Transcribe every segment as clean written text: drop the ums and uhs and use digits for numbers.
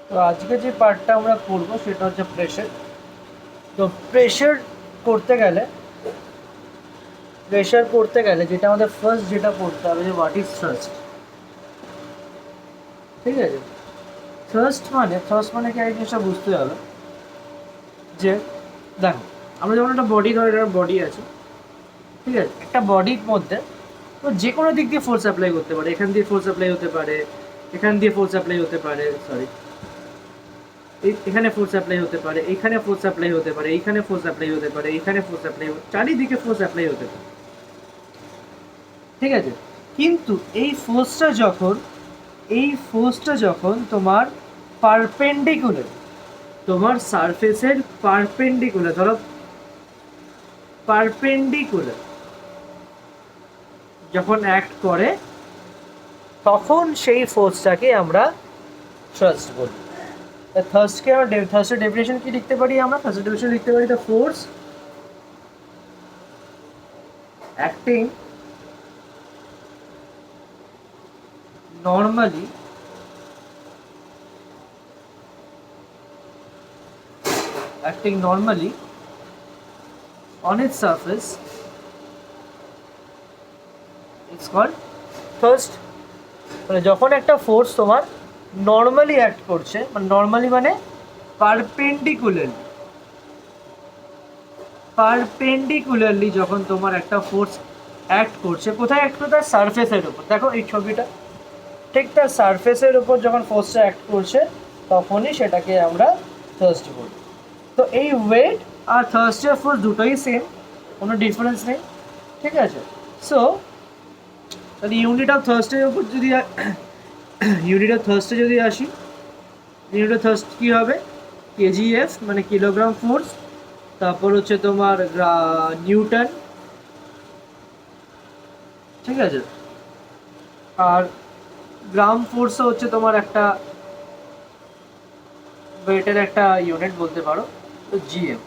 তো আজকে যে পার্টটা আমরা করব সেটা হচ্ছে প্রেশার। তো প্রেশার করতে গেলে যেটা আমাদের ফার্স্ট যেটা পড়তে হবে যে হোয়াট ইজ থ্রাস্ট। ঠিক আছে, থ্রাস্ট মানে কি এই জিনিসটা বুঝতে হবে যে দেখো, আমরা যখন একটা বডি ধরে, একটা বডি আছে, ঠিক আছে, একটা বডির মধ্যে তো যে কোনো দিক দিয়ে ফোর্স অ্যাপ্লাই করতে পারে, এখান দিয়ে ফোর্স অ্যাপ্লাই হতে পারে, এখান দিয়ে ফোর্স অ্যাপ্লাই হতে পারে, সরি এখানে ফোর্স অ্যাপ্লাই হতে পারে, এখানে ফোর্স অ্যাপ্লাই হতে পারে, এইখানে ফোর্স অ্যাপ্লাই হতে পারে, এইখানে ফোর্স অ্যাপ্লাই, চারিদিকে ফোর্স অ্যাপ্লাই হতে পারে। ঠিক আছে, কিন্তু এই ফোর্সটা যখন তোমার পারপেন্ডিকুলার, তোমার সারফেসের পারপেন্ডিকুলার, ধরো পারপেন্ডিকুলার যখন অ্যাক্ট করে তখন সেই ফোর্সটাকে আমরা থ্রাস্ট বলি। থার্স্টের ডেফিনেশন কি লিখতে পারি? আমরা থার্স্টের ডেফিনেশন লিখতে পারি the force acting normally on its surface it's called thrust। মানে যখন একটা ফোর্স তোমার নর্মালি অ্যাক্ট করছে, মানে নর্মালি মানে পারপেন্ডিকুলারলি যখন তোমার একটা ফোর্স অ্যাক্ট করছে, কোথায় অ্যাক্ট করছে? তার সারফেসের উপর। দেখো এই ছবিটা, ঠিক তার সারফেসের উপর যখন ফোর্সটা অ্যাক্ট করছে তখনই সেটাকে আমরা থার্স্ট বলি। তো এই ওয়েট আর থার্স্টের ফোর্স দুটোই সেম, কোনো ডিফারেন্স নেই। ঠিক আছে, সো তাহলে ইউনিট অফ থার্স্টের উপর যদি ইউনিট অফ থার্স্টে যদি আসি, ইউনিট অফ থার্স্ট কী হবে? কেজিএফ মানে কিলোগ্রাম ফোর্স, তারপর হচ্ছে তোমার নিউটন। ঠিক আছে, আর গ্রাম ফোর্সও হচ্ছে তোমার একটা ওয়েটের একটা ইউনিট বলতে পারো, তো জিএম।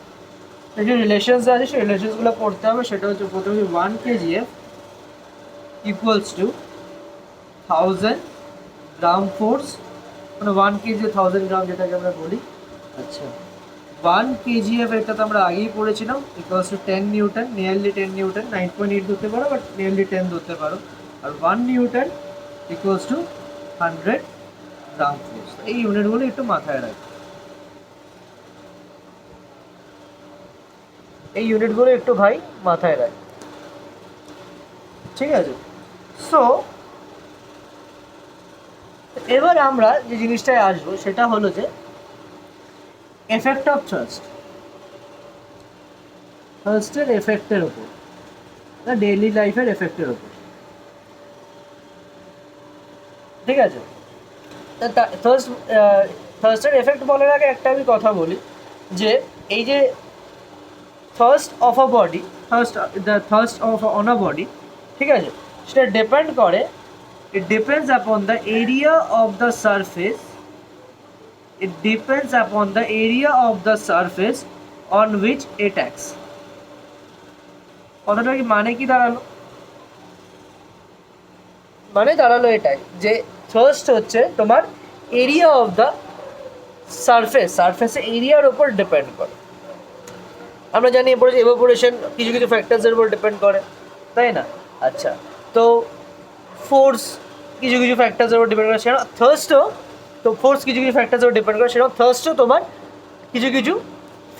যে রিলেশনস আছে সেই রিলেশনসগুলো পড়তে হবে। সেটা হচ্ছে প্রথমে 1 kgf equals to 1000 gram force, মানে 1 kg 1000 গ্রাম যেটাকে আমরা বলি। আচ্ছা, 1 kgf এটা তো আমরা আগেই পড়েছিলাম, equals to 10 Newton, nearly 10 Newton, 9.8 ধরতে পারো বাট নিয়ারলি 10 ধরতে পারো। আর 1 Newton equals to 100 gram force. এই ইউনিটগুলো একটু মাথায় রাখবে, এই ইউনিটগুলো একটু ভাই মাথায় রাখ। ঠিক আছে, সো এবার আমরা যে জিনিসটায় আসবো সেটা হলো যে এফেক্ট অফ থার্স্টের এফেক্টের ওপর, ডেইলি লাইফের এফেক্টের ওপর। ঠিক আছে, থার্স্টের এফেক্ট বলার আগে একটা আমি কথা বলি যে এই যে thirst of a body, thirst of on a body, ঠিক আছে, সেটা ডিপেন্ড করে, it depends upon the area of the surface, it depends upon the area of the surface on which it acts। কথাটা কি মানে কি দাঁড়ালো? মানে দাঁড়ালো এটাই যে থার্স্ট হচ্ছে তোমার এরিয়া অফ দ্য সারফেসের এরিয়ার উপর ডিপেন্ড করে। আমরা জানি এভাপোরেশন কিছু কিছু ফ্যাক্টরসের উপর ডিপেন্ড করে, তাই না? আচ্ছা, তো ফোর্স কিছু কিছু ফ্যাক্টরসের উপর ডিপেন্ড করে, সেটা থার্স্টও, তো ফোর্স কিছু কিছু ফ্যাক্টরসের উপর ডিপেন্ড করে, সেরকম থার্স্টও তোমার কিছু কিছু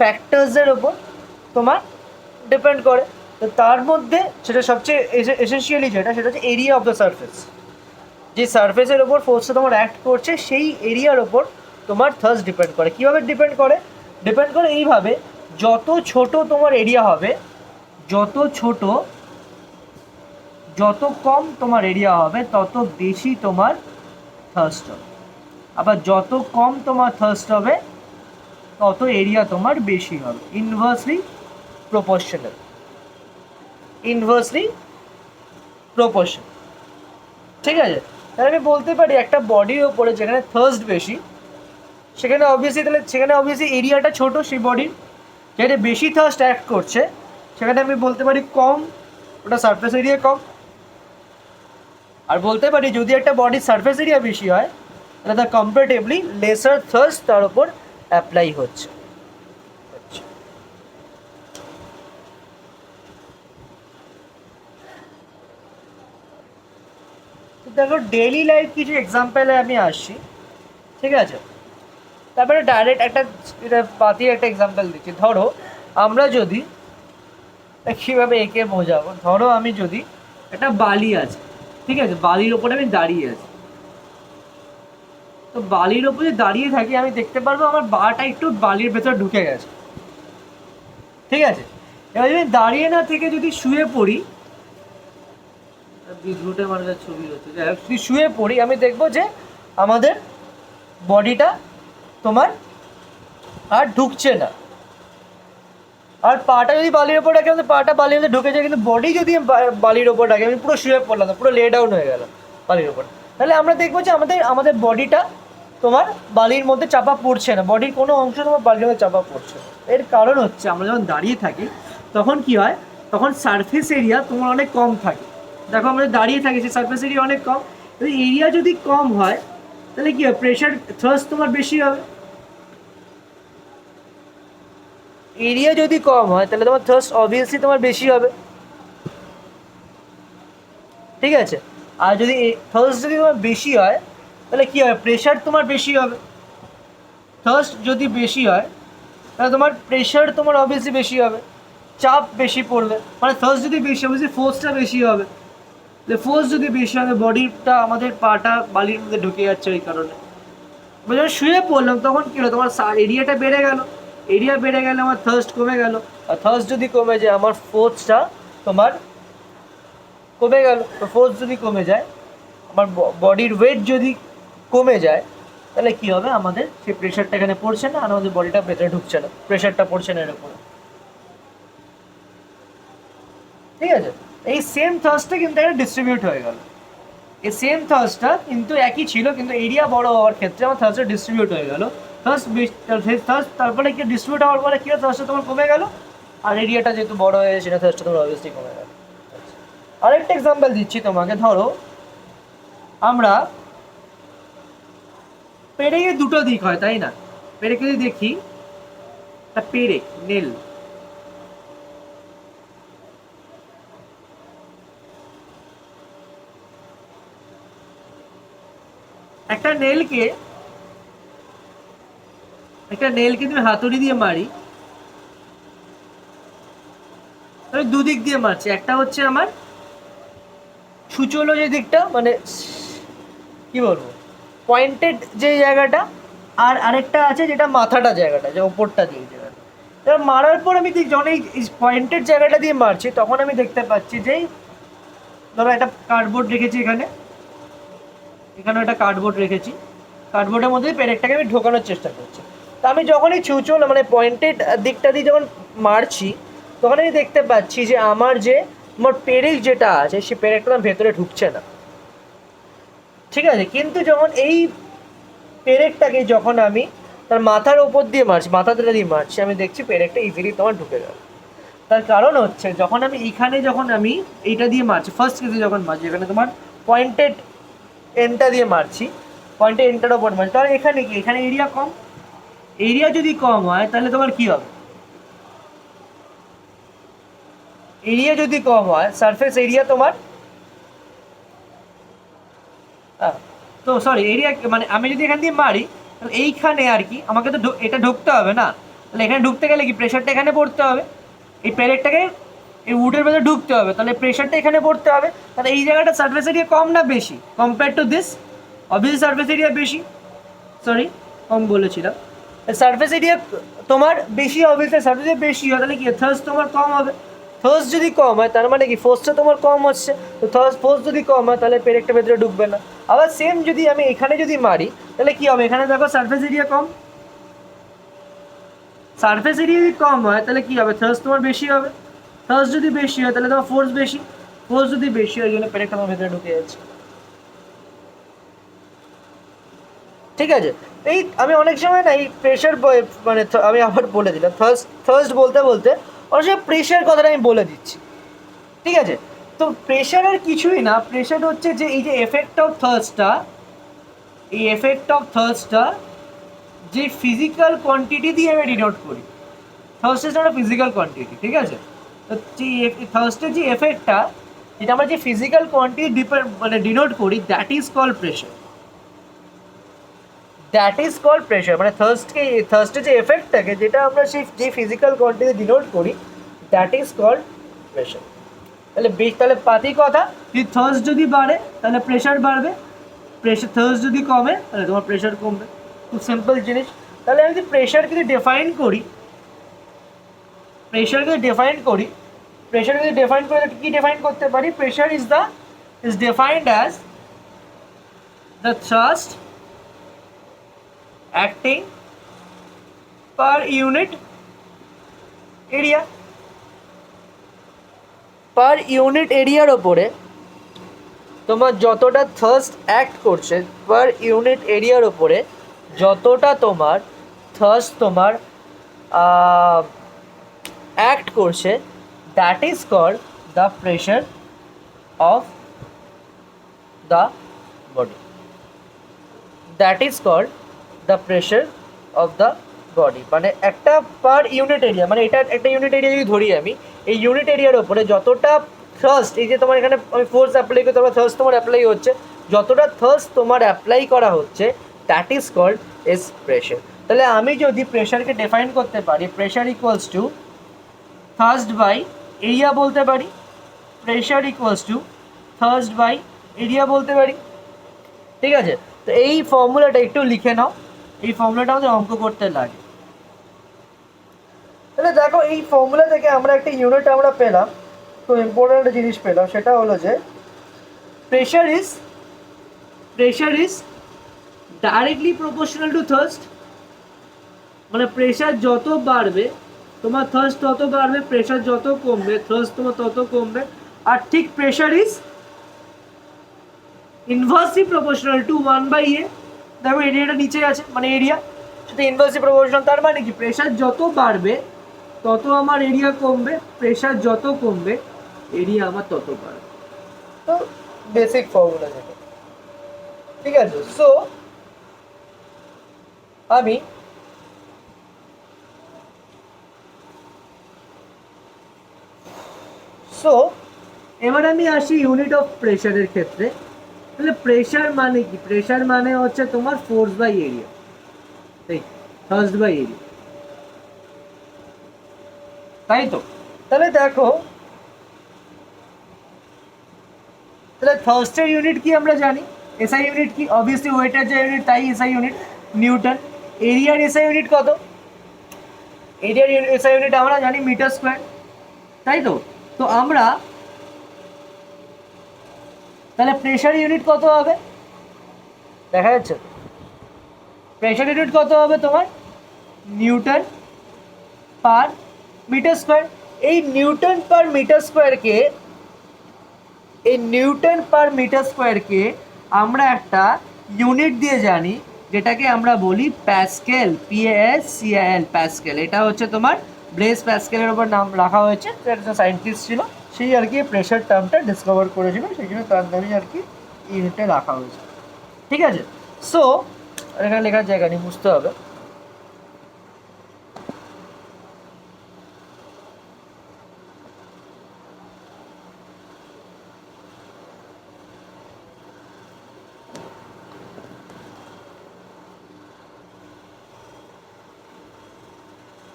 ফ্যাক্টরসের উপর তোমার ডিপেন্ড করে। তো তার মধ্যে সেটা সবচেয়ে এসেন্সিয়ালি সেটা হচ্ছে এরিয়া অফ দ্য সারফেস। যে সারফেসের ওপর ফোর্সটা তোমার অ্যাক্ট করছে সেই এরিয়ার ওপর তোমার থার্স্ট ডিপেন্ড করে। কীভাবে ডিপেন্ড করে? ডিপেন্ড করে এইভাবে, যত ছোট তোমার এরিয়া হবে, যত কম তোমার এরিয়া হবে তত বেশি তোমার থার্স্ট হবে। আবার যত কম তোমার থার্স্ট হবে তত এরিয়া তোমার বেশি হবে। Inversely proportional. ঠিক আছে, তাহলে আমি বলতে পারি একটা বডির ওপরে যেখানে থার্স্ট বেশি সেখানে অবভিয়াসলি এরিয়াটা ছোট, সেই বডির যেখানে বেশি থার্স্ট অ্যাক্ট করছে সেখানে আমি বলতে পারি কম, ওটা সারফেস এরিয়া কম। আর বলতে পারি যদি একটা বডির সারফেস এরিয়া বেশি হয় তাহলে তার কম্পারেটিভলি লেসার থার্স্ট তার উপর অ্যাপ্লাই হচ্ছে। দেখো ডেইলি লাইফ কিছু এক্সাম্পলে আমি আসছি, ঠিক আছে? তারপরে ডাইরেক্ট একটা এটা বাতির একটা এক্সাম্পল দিচ্ছি। ধরো আমরা যদি কীভাবে এঁকে বোঝাবো, ধরো আমি যদি একটা বালি আছে, ঠিক আছে, বালির ওপরে আমি দাঁড়িয়ে আছি, তো বালির ওপরে দাঁড়িয়ে থাকি, আমি দেখতে পারবো আমার বাটা একটু বালির ভেতর ঢুকে গেছে, ঠিক আছে? এবার যদি দাঁড়িয়ে না থেকে যদি শুয়ে পড়ি, বিদ্যুতের মানুষের ছবি হচ্ছে, যাই হোক, যদি শুয়ে পড়ি আমি দেখবো যে আমাদের বডিটা তোমার আর ঢুকছে না। আর পাটা যদি বালির ওপর রাখে, আমাদের পাটা বালির মধ্যে ঢুকে যায়, কিন্তু বডি যদি বালির ওপর রাখে, আমি পুরো শুয়ে পড়লাম না, পুরো লে ডাউন হয়ে গেল বালির ওপর, তাহলে আমরা দেখবো যে আমাদের বডিটা তোমার বালির মধ্যে চাপা পড়ছে না, বডির কোনো অংশ তোমার বালির মধ্যে চাপা পড়ছে না। এর কারণ হচ্ছে আমরা যখন দাঁড়িয়ে থাকি তখন কি হয়, তখন সারফেস এরিয়া তোমার অনেক কম থাকে। দেখো আমরা দাঁড়িয়ে থাকি, সেই সারফেস এরিয়া অনেক কম, এরিয়া যদি কম হয় তাহলে কি হয়, প্রেশার থ্রাস্ট তোমার বেশি হবে। এরিয়া যদি কম হয় তাহলে তোমার থ্রাস্ট অবভিয়াসলি তোমার বেশি হবে, ঠিক আছে? আর যদি থ্রাস্ট যদি তোমার বেশি হয় তাহলে কি হবে, প্রেশার তোমার বেশি হবে। থ্রাস্ট যদি বেশি হয় তাহলে তোমার প্রেশার তোমার অবভিয়াসলি বেশি হবে, চাপ বেশি পড়বে, মানে থ্রাস্ট যদি বেশি হবে, ফোর্সটা বেশি হবে, ফোর্স যদি বেশি হবে, বডিটা আমাদের পাটা বালির মধ্যে ঢুকে যাচ্ছে ওই কারণে। যখন শুয়ে পড়লাম তখন কী হলো, তোমার এরিয়াটা বেড়ে গেল, এরিয়া বেড়ে গেলে আমার থার্স্ট কমে গেল, আর থার্স্ট যদি কমে যায় আমার ফোর্সটা তোমার কমে গেল। তো ফোর্স যদি কমে যায়, আমার বডির ওয়েট যদি কমে যায়, তাহলে কী হবে, আমাদের সেই প্রেশারটা এখানে পড়ছে না, আর আমাদের বডিটা ভেতরে ঢুকছে না, প্রেশারটা পড়ছে না এর উপরে, ঠিক আছে? এই সেম থার্স্টটা কিন্তু একটা ডিস্ট্রিবিউট হয়ে গেল, এই সেম থার্স্টটা কিন্তু একই ছিল, কিন্তু এরিয়া বড় হওয়ার ক্ষেত্রে আমার থার্স্টটা ডিস্ট্রিবিউট হয়ে গেল। থার্স্ট তারপরে কি ডিস্ট্রিবিউট হওয়ার পরে কী হয়, থার্স্টটা তোমার কমে গেল, আর এরিয়াটা যেহেতু বড় হয়ে সেটা থার্স্টটা তোমার অবভিয়াসলি কমে গেল। আরেকটা এক্সাম্পল দিচ্ছি তোমাকে। ধরো আমরা পেরেকের দুটো দিক হয়, তাই না? পেরেকে যদি দেখি, তা পেরেক নেল, একটা নেলকে তুমি হাতুড়ি দিয়ে মারি, আমি দুদিক দিয়ে মারছি, একটা হচ্ছে আমার সুচলো যে দিকটা, মানে কি বলবো, পয়েন্টেড যে জায়গাটা, আর আরেকটা আছে যেটা মাথাটা জায়গাটা, যে ওপরটা দিয়ে জায়গাটা। এবার মারার পর আমি যখন এই পয়েন্টেড জায়গাটা দিয়ে মারছি, তখন আমি দেখতে পাচ্ছি যে ধরো একটা কার্ডবোর্ড রেখেছি এখানে একটা কার্ডবোর্ড রেখেছি, কার্ডবোর্ডের মধ্যে পেরেকটাকে আমি ঢোকানোর চেষ্টা করছি। তা আমি যখন এই চুচল মানে পয়েন্টেড দিকটা দিয়ে যখন মারছি, তখন আমি দেখতে পাচ্ছি যে আমার পেরেক যেটা আছে, সেই পেরেকটা ভেতরে ঢুকছে না, ঠিক আছে? কিন্তু যখন এই পেরেকটাকে যখন আমি তার মাথার ওপর দিয়ে মারছি, মাথাটা দিয়ে মারছি, আমি দেখছি পেরেকটা ইজিলি তোমার ঢুকে গেল। তার কারণ হচ্ছে যখন আমি এইটা দিয়ে মারছি, ফার্স্ট কেসে যখন মারছি, এখানে তোমার পয়েন্টেড এন্ডটা দিয়ে মারছি, পয়েন্টেড এন্ডটার ওপর মারছি, তাহলে এখানে কি, এখানে এরিয়া কম, এরিয়া যদি কম হয় তাহলে তোমার কি হবে, এরিয়া যদি কম হয়, সারফেস এরিয়া তোমার তো সরি এরিয়া, মানে আমি যদি এখান দিয়ে মারি, তাহলে এইখানে আর কি আমাকে তো এটা ঢুকতে হবে না, তাহলে এখানে ঢুকতে গেলে কি প্রেশারটা এখানে পড়তে হবে, এই প্যারেটটাকে এই উডের ভেতরে ঢুকতে হবে, তাহলে প্রেশারটা এখানে পড়তে হবে, তাহলে এই জায়গাটা সারফেস এরিয়া কম না বেশি compare to this, obviously surface area বেশি, সরি কম বলেছিলাম, সারফেস এরিয়া তোমার বেশি, অবভিয়াসলি সারফেস এরিয়া বেশি হয়, তাহলে কি থার্স্ট তোমার কম হবে, থার্স্ট যদি কম হয় তার মানে কি ফোর্সটা তোমার কম হচ্ছে, তো ফোর্স যদি কম হয় তাহলে পেরেকটা ভেতরে ঢুকবে না। আবার সেম যদি আমি এখানে যদি মারি, তাহলে কি হবে, এখানে দেখো সারফেস এরিয়া কম, সারফেস এরিয়া যদি কম হয় তাহলে কি হবে, থার্স্ট তোমার বেশি হবে, থার্স্ট যদি বেশি হয় তাহলে তোমার ফোর্স বেশি, ফোর্স যদি বেশি হয়, জন্য পেরেকটা তোমার ভেতরে ঢুকে যাচ্ছে, ঠিক আছে? এই আমি অনেক সময় না এই প্রেশার, মানে আমি আবার বলে দিলাম, থার্স্ট বলতে বলতে অনেক সময় প্রেশার কথাটা আমি বলে দিচ্ছি, ঠিক আছে? তো প্রেশার আর কিছুই না, প্রেশার হচ্ছে যে এই যে এফেক্ট অফ থার্স্টটা, এই এফেক্ট অফ থার্স্টটা যে ফিজিক্যাল কোয়ান্টিটি দিয়ে আমি ডিনোট করি, thirst is not a physical quantity, ঠিক আছে? তো যে থার্স্টের যে এফেক্টটা, যেটা আমরা যে ফিজিক্যাল কোয়ান্টিটি মানে ডিনোট করি, that is called pressure. That is called pressure, মানে থার্স্টের যে এফেক্টটাকে, যেটা আমরা সেই যে ফিজিক্যাল কোয়ান্টিটি ডিনোট করি, দ্যাট ইজ কল্ড প্রেশার। তাহলে পাতি কথা, যদি থার্স্ট যদি বাড়ে তাহলে প্রেশার বাড়বে, প্রেশার থার্স্ট যদি কমে তাহলে তোমার প্রেশার কমবে। খুব সিম্পল জিনিস। তাহলে আমি যদি প্রেশারকে যদি ডিফাইন করি, প্রেশারকে ডিফাইন করে কি ডিফাইন করতে পারি? Pressure is defined as the thrust acting per unit area, per unit এরিয়ার ওপরে তোমার যতটা থার্স্ট অ্যাক্ট করছে, পার ইউনিট এরিয়ার ওপরে যতটা তোমার থার্স্ট তোমার অ্যাক্ট করছে, that is called the pressure of the body. That is called the pressure of the body. মানে একটা পার ইউনিট এরিয়া, মানে এটা একটা ইউনিট এরিয়া যদি ধরি আমি, এই ইউনিট এরিয়ার ওপরে যতটা থার্স্ট, এই যে তোমার এখানে আমি ফোর্স অ্যাপ্লাই করি, তোমার থার্স্ট তোমার অ্যাপ্লাই হচ্ছে, যতটা থার্স্ট তোমার অ্যাপ্লাই করা হচ্ছে, that is called is pressure. তাহলে আমি যদি প্রেশারকে ডিফাইন করতে পারি, pressure equals to thrust by area বলতে পারি, pressure equals to thrust by area বলতে পারি, ঠিক আছে? তো এই ফর্মুলাটা একটু লিখে নাও, এই ফর্মুলাটা আমাদের অঙ্ক করতে লাগে। তাহলে দেখো, এই ফর্মুলা থেকে আমরা একটা ইউনিট আমরা পেলাম, তো ইম্পর্টেন্ট একটা জিনিস পেলাম, সেটা হলো যে pressure is directly proportional to thirst. মানে প্রেশার যত বাড়বে তোমার থার্স্ট তত বাড়বে, প্রেশার যত কমবে থার্স্ট তোমার তত কমবে। আর ঠিক pressure is inversely proportional to 1/a। দেখো এরিয়াটা নিচে আছে, মানে এরিয়া সেটা ইনভার্সলি প্রপোর্শনাল। তার মানে কি, প্রেশার যত বাড়বে তত আমার এরিয়া কমবে, প্রেশার যত কমবে এরিয়া আমার তত বাড়বে। তো বেসিক ফর্মুলা যেটা, ঠিক আছে? সো আমি এবার আমি আসি ইউনিট অফ প্রেশারের ক্ষেত্রে। তাহলে প্রেশার মানে কি? প্রেশার মানে হচ্ছে তোমার force by area, thrust by area, তাই তো? তাহলে দেখো, তাহলে থার্স্টের ইউনিট কি আমরা জানি, এসআই ইউনিট কি? অবভিয়াসলি ওয়েটের যে ইউনিট তাই এসআই ইউনিট, নিউটন। এরিয়ার এসআই ইউনিট কত? এরিয়ার এসআই ইউনিট আমরা জানি মিটার স্কোয়ার, তাই তো? তো আমরা তাহলে প্রেশার ইউনিট কত হবে? দেখা যাচ্ছে প্রেশার ইউনিট কত হবে তোমার? Newton per metre square. এই নিউটন পার মিটার স্কোয়ারকে আমরা একটা ইউনিট দিয়ে জানি, যেটাকে আমরা বলি প্যাসকেল, PASCAL, প্যাসকেল। এটা হচ্ছে তোমার ব্লেজ প্যাসকেলের ওপর নাম রাখা হয়েছে, একটা সায়েন্টিস্ট ছিল, সেই আর কি প্রেশার টার্মটা ডিসকভার করেছিল, সেই জন্য তার নামই আর কি ইউনিটে রাখা হয়েছে, ঠিক আছে? সো এখানে লেখার জায়গা নেই, বুঝতে হবে।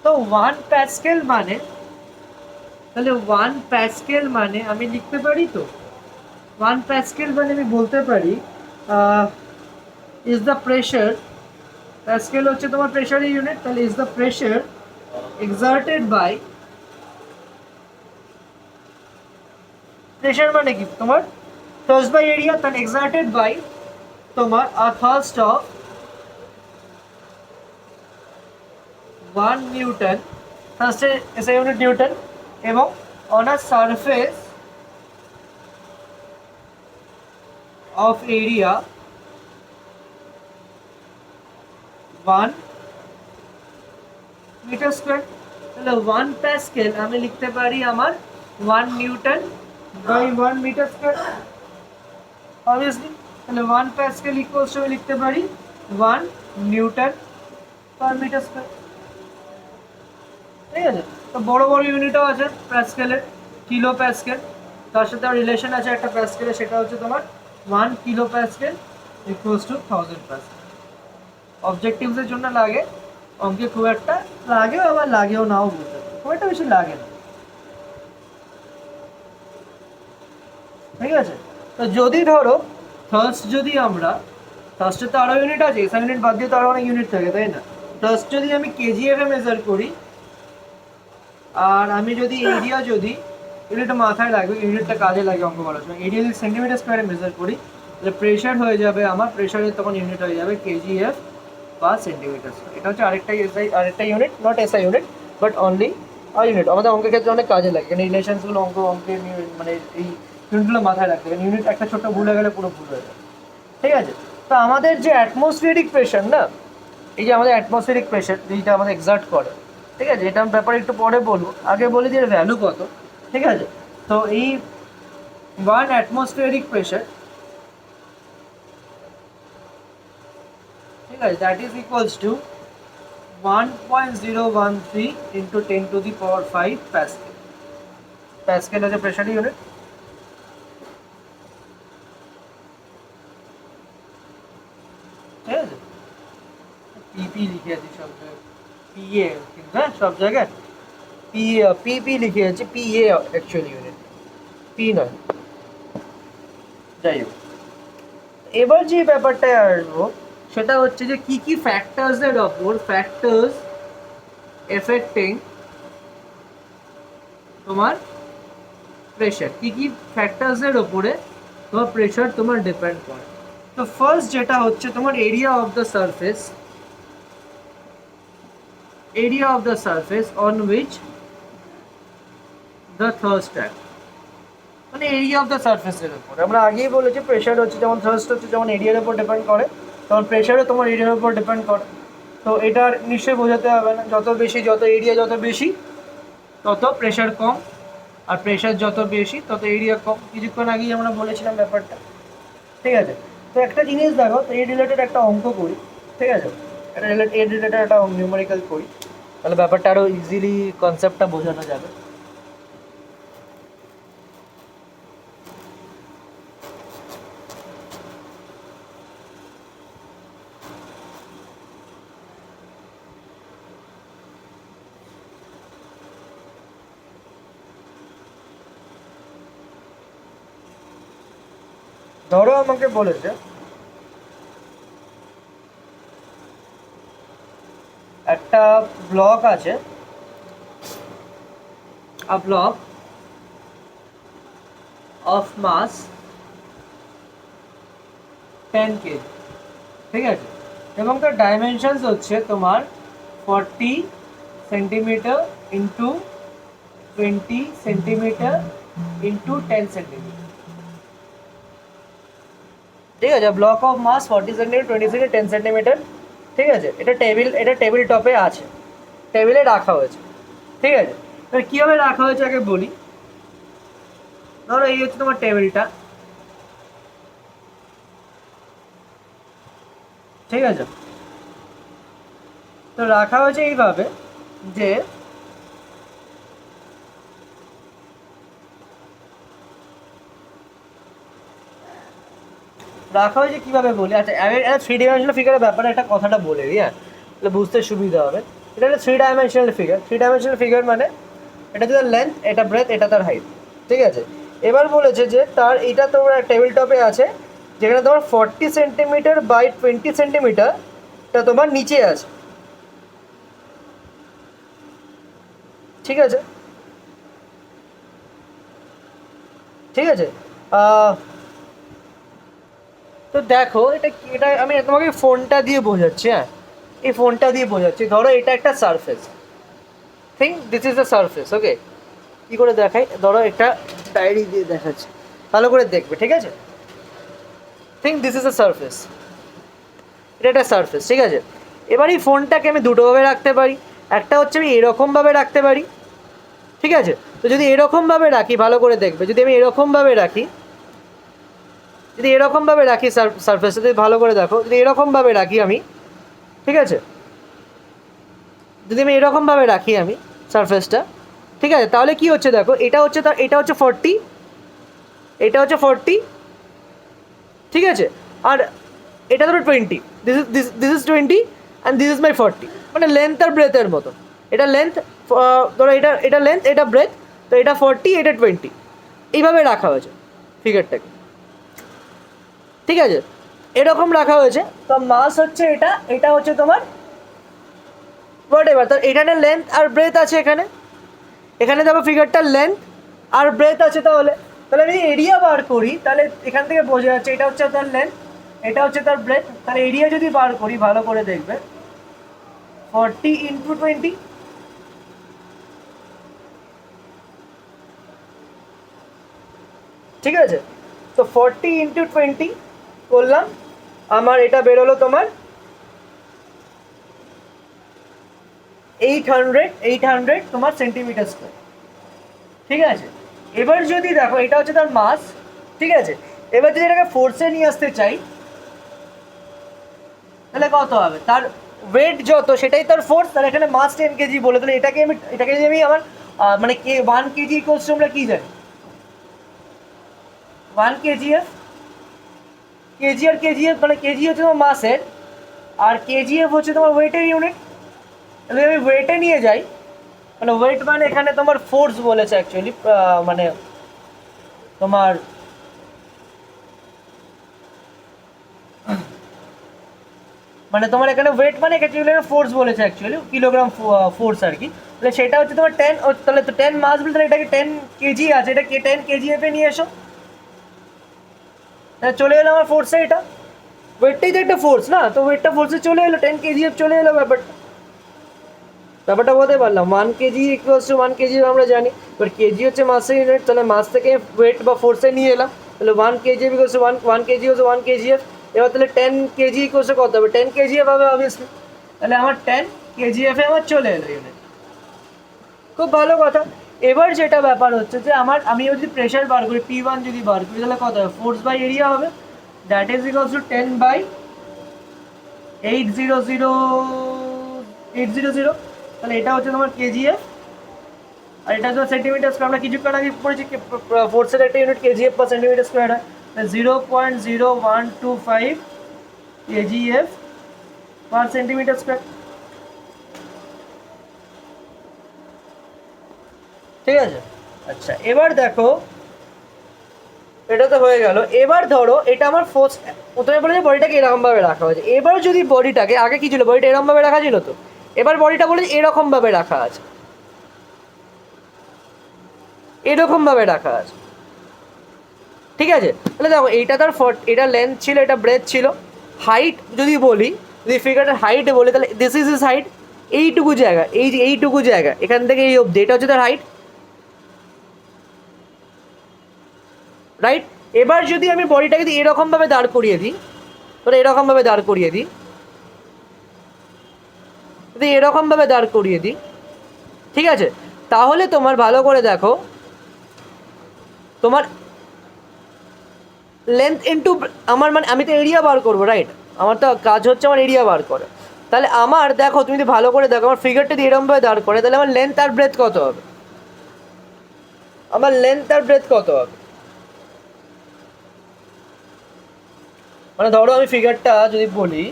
তো 1 প্যাসকেল মানে, তাহলে 1 প্যাসকেল মানে আমি লিখতে পারি, তো 1 প্যাসকেল মানে আমি বলতে পারি ইজ দ্য প্রেশার, প্যাসকেল হচ্ছে তোমার প্রেশারের ইউনিট, তাহলে is the pressure exerted by, pressure মানে কি তোমার থার্স্ট বাই এরিয়া, তাহলে এক্সার্টেড বাই তোমার আ থার্স্ট অফ 1 নিউটন, থার্স্টের এসআই ইউনিট নিউটন, এবং on a surface of area 1 metre square. তাহলে 1 প্যাসকেল আমি লিখতে পারি আমার 1 newton by 1 metre square, obviously. তাহলে 1 প্যাসকেল ইকুয়ালস টু লিখতে পারি 1 নিউটন পার মিটার স্কয়ার। ঠিক আছে, তো বড় বড় ইউনিটও আছে প্যাসকেলের, কিলো প্যাসকেল, তার সাথে রিলেশন আছে একটা প্যাসকেলের, সেটা হচ্ছে তোমার 1 kilo pascal equals to 1000 pascal. অবজেক্টিভসের জন্য লাগে, অঙ্কে খুব একটা লাগেও আবার লাগেও নাও, বলতে খুব একটা বেশি লাগে না। ঠিক আছে, তো যদি ধরো থার্স্ট, যদি আমরা থার্স্টের তো আরও ইউনিট আছে, এসআই ইউনিট বাদ দিয়ে তো আরও অনেক ইউনিট থাকে, তাই না? থার্স্ট যদি আমি কেজিএফ এ মেজার করি, আর আমি যদি এরিয়া, যদি ইউনিটটা মাথায় রাখবে, ইউনিটটা কাজে লাগে অঙ্ক করার সময়, এরিয়া যদি সেন্টিমিটার স্কোয়ারে মেজার করি, তাহলে প্রেশার হয়ে যাবে আমার, প্রেশারের তখন ইউনিট হয়ে যাবে কেজিএফ পার সেন্টিমিটার স্কোয়ার। এটা হচ্ছে আরেকটা unit, not SI unit but only আর ইউনিট। আমাদের অঙ্কের ক্ষেত্রে অনেক কাজে লাগে, কারণ রিলেশনসগুলো অঙ্কের মানে এই ইউনিটগুলো মাথায় রাখতে হবে, ইউনিট একটা ছোট্ট ভুল হয়ে গেলে পুরো ভুল হয়ে যাবে। ঠিক আছে, তো আমাদের যে অ্যাটমসফিয়ারিক প্রেশার না, এই যে আমাদের অ্যাটমসফিয়ারিক প্রেশার যেটা আমাদের এক্সার্ট করে, ঠিক আছে, এটা ব্যাপারে একটু পরে বলবো, আগে বলি যে ভ্যালু কত। ঠিক আছে, তো এই 1 অ্যাটমসফিয়ারিক প্রেশার, ঠিক আছে, that is equals two 1.013 into 10⁵ Pascal. Pascal হচ্ছে প্রেশার ইউনিট। ঠিক আছে, পিপি লিখে আছি সব জায়গায়, পিএ কিন্তু, হ্যাঁ সব জায়গায় পিপি লিখে আছে, পিএ অ্যাকচুয়ালি ইউনিট, পি নয়। যাই হোক, এবার যে ব্যাপারটায় আসবো সেটা হচ্ছে যে কি কি ফ্যাক্টরসের ওপর, ফ্যাক্টরস এফেক্টিং তোমার প্রেশার, কি কি ফ্যাক্টরসের ওপরে তোমার প্রেশার তোমার ডিপেন্ড করে। তো ফার্স্ট যেটা হচ্ছে তোমার area of the surface, area of the surface on which the thirst act, মানে এরিয়া অফ দ্য সারফেসের উপর। আমরা আগেই বলেছি প্রেশার হচ্ছে যেমন, থার্স্ট হচ্ছে যেমন এরিয়ার উপর ডিপেন্ড করে, তখন প্রেশারও তোমার এরিয়ার উপর ডিপেন্ড করে। তো এটার নিশ্চয়ই বোঝাতে হবে না, যত বেশি, যত এরিয়া যত বেশি তত প্রেশার কম, আর প্রেশার যত বেশি তত এরিয়া কম। কিছুক্ষণ আগেই আমরা বলেছিলাম ব্যাপারটা। ঠিক আছে, তো একটা জিনিস দেখো, তো এই রিলেটেড একটা অঙ্ক করি। ঠিক আছে, এর রিলেটেড একটা নিউমেরিক্যাল করি, তাহলে ব্যাপারটা আরও ইজিলি কনসেপ্টটা বোঝানো যাবে। ধরো আমাকে বলেছে একটা ব্লক আছে, a block of mass 10 kg, ঠিক আছে, এবং তার ডাইমেনশনস হচ্ছে তোমার 40 centimetre into 20 centimetre into 10 centimetre. ঠিক আছে, block of mass 40 centimetre, 20 centimetre, 10 centimetre. ঠিক আছে, এটা টেবিল টপে আছে, টেবিলে রাখা হয়েছে। ঠিক আছে, এবার কীভাবে রাখা হয়েছে আগে বলি। ধরো এই হচ্ছে তোমার টেবিলটা, ঠিক আছে, তো রাখা হয়েছে এইভাবে যে রাখা হয়েছে কীভাবে বলি। আচ্ছা, থ্রি ডাইমেনশনাল ফিগারের ব্যাপারে একটা কথাটা বলে দিই, হ্যাঁ, তাহলে বুঝতে সুবিধা হবে। এটা একটা three dimensional figure. Three dimensional figure মানে এটা হচ্ছে তার লেন্থ, এটা ব্রেথ, এটা তার হাইট। ঠিক আছে, এবার বলেছে যে তার এটা তোমার টেবিল টপে আছে, যেখানে তোমার 40 সেন্টিমিটার বাই 20 সেন্টিমিটারটা তোমার নিচে আছে। ঠিক আছে, ঠিক আছে, তো দেখো এটা আমি তোমাকে ফোনটা দিয়ে বোঝাচ্ছি, হ্যাঁ, এই ফোনটা দিয়ে বোঝাচ্ছি। ধরো এটা একটা surface, think this is the surface. Okay, কী করে দেখাই, ধরো একটা ডায়েরি দিয়ে দেখাচ্ছি, ভালো করে দেখবে। ঠিক আছে, think this is the surface, এটা একটা সারফেস। ঠিক আছে, এবার এই ফোনটাকে আমি দুটোভাবে রাখতে পারি। একটা হচ্ছে আমি এরকমভাবে রাখতে পারি। ঠিক আছে, তো যদি এরকমভাবে রাখি, ভালো করে দেখবে, যদি আমি এরকমভাবে রাখি, যদি এরকমভাবে রাখি সারফেসটা, যদি ভালো করে দেখো, যদি এরকমভাবে রাখি আমি, ঠিক আছে, যদি আমি এরকমভাবে রাখি আমি সারফেসটা, ঠিক আছে, তাহলে কি হচ্ছে দেখো, এটা হচ্ছে 40, এটা হচ্ছে 40, ঠিক আছে, আর এটা ধরো 20, this is 20 and this is my 40, মানে লেন্থ আর ব্রেথের মতো। এটা লেন্থ, ধরো এটা লেন্থ, এটা ব্রেথ, তো এটা 40, এটা 20, এইভাবে রাখা হয়েছে ফিগারটাকে, ঠিক আছে, এরকম রাখা হয়েছে। তো মাস হচ্ছে এটা হচ্ছে তোমার হোয়াট এভার, তো এখানে লেন্থ আর ব্রেথ আছে, এখানে দেখো ফিগারটার লেন্থ আর ব্রেথ আছে, তাহলে আমি এরিয়া বার করি, তাহলে এখান থেকে বোঝা যাচ্ছে এটা হচ্ছে তার লেন্থ, এটা হচ্ছে তার ব্রেথ, তাহলে এরিয়া যদি বার করি ভালো করে দেখবে 40 ইন্টু 20, ঠিক আছে, তো 40 ইন্টু 20 করলাম, আমার এটা বেরোলো তোমার 800 তোমার সেন্টিমিটার স্কোয়ার, ঠিক আছে। এবার যদি দেখো এটা হচ্ছে তার মাস, ঠিক আছে, এবার যদি এটাকে ফোর্সে নিয়ে আসতে চাই, তাহলে কত হবে, তার ওয়েট যত সেটাই তার ফোর্স, তাহলে এখানে মাস 10 কেজি বলে, তাহলে এটাকে যদি আমি আমার মানে 1 কেজি ইকুয়ালস টু আমরা কি জানি, 1 কেজিএফ, কেজিএফ মানে কেজি হচ্ছে তোমার মাসের, আর কেজিএফ হচ্ছে তোমার ওয়েটের ইউনিট। যদি আমি ওয়েটে নিয়ে যাই, মানে ওয়েট মানে এখানে তোমার ফোর্স বলেছে অ্যাকচুয়ালি, মানে তোমার এখানে ওয়েট মানে ফোর্স বলেছে অ্যাকচুয়ালি, কিলোগ্রাম ফোর্স আর কি, তাহলে সেটা হচ্ছে তোমার 10, তাহলে তো 10 মাস বলে, তাহলে এটাকে 10 কেজি আছে, এটা 10 কেজিএফে নিয়ে এসো, তাহলে চলে এলো আমার ফোর্সে, এটা ওয়েটটাই তো একটা ফোর্স না, তো ওয়েটটা ফোর্সে চলে এলো, 10 কেজিএফ চলে এলো, ব্যাপারটা বলতে পারলাম। 1 কেজি ইকুয়ালস টু 1 কেজি আমরা জানি, এবার কেজি হচ্ছে মাসের ইউনিট, তাহলে মাস থেকে ওয়েট বা ফোর্সে নিয়ে এলাম, তাহলে 1 কেজি ইকুয়ালস টু 1 কেজি হচ্ছে 1 কেজিএফ। এবার তাহলে 10 কেজি ইকুয়ালস টু কত হবে, 10 কেজিএফ হবে অবভিয়াসলি, তাহলে আমার 10 কেজিএফে আমার চলে এলো ইউনিট। খুব ভালো কথা। এবার যেটা ব্যাপার হচ্ছে যে আমি যদি প্রেশার বার করি, P1 যদি বার করি, তাহলে কত হবে, ফোর্স বাই এরিয়া হবে, দ্যাট ইজ ইকুয়ালস টু 10/800, তাহলে এটা হচ্ছে তোমার কেজিএফ, আর এটা হচ্ছে সেন্টিমিটার স্কোয়ার। আমরা কিছুক্ষণ আগে পড়েছি ফোর্সের একটা ইউনিট কেজিএফ বা সেন্টিমিটার স্কোয়ার হয়, 0.0125 কেজিএফ পার সেন্টিমিটার স্কোয়ার, ঠিক আছে। আচ্ছা, এবার দেখো এটা তো হয়ে গেল। এবার ধরো এটা আমার ফোর্স, প্রথমে বলে যে বডিটাকে এরকমভাবে রাখা হয়েছে, এবার যদি বডিটাকে, আগে কি ছিল, বডিটা এরকমভাবে রাখা ছিল, তো এবার বডিটা বলে এরকমভাবে রাখা আছে, এরকমভাবে রাখা আছে, ঠিক আছে। তাহলে দেখো এইটা তার এটা লেন্থ ছিল, এটা ব্রেথ ছিল, হাইট যদি বলি, যদি ফিগারটার হাইট বলি, তাহলে দিস ইজ ইজ হাইট, এইটুকু জায়গা, এই যে এইটুকু জায়গা এখান থেকে এই অবধি, এটা হচ্ছে তার হাইট, রাইট। এবার যদি আমি বডিটাকে এরকমভাবে দাঁড় করিয়ে দিই, তাহলে এরকমভাবে দাঁড় করিয়ে দিই, যদি এরকমভাবে দাঁড় করিয়ে দিই, ঠিক আছে, তাহলে তোমার ভালো করে দেখো, তোমার লেন্থ ইন্টু আমার, মানে আমি তো এরিয়া বার করবো, রাইট, আমার তো কাজ হচ্ছে আমার এরিয়া বার করে, তাহলে আমার দেখো, তুমি যদি ভালো করে দেখো, আমার ফিগারটা দিয়ে এরকমভাবে দাঁড় করে, তাহলে আমার লেন্থ আর ব্রেথ কত হবে, আমার লেন্থ আর ব্রেথ কত হবে, মানে ধরো আমি ফিগারটা যদি বলি,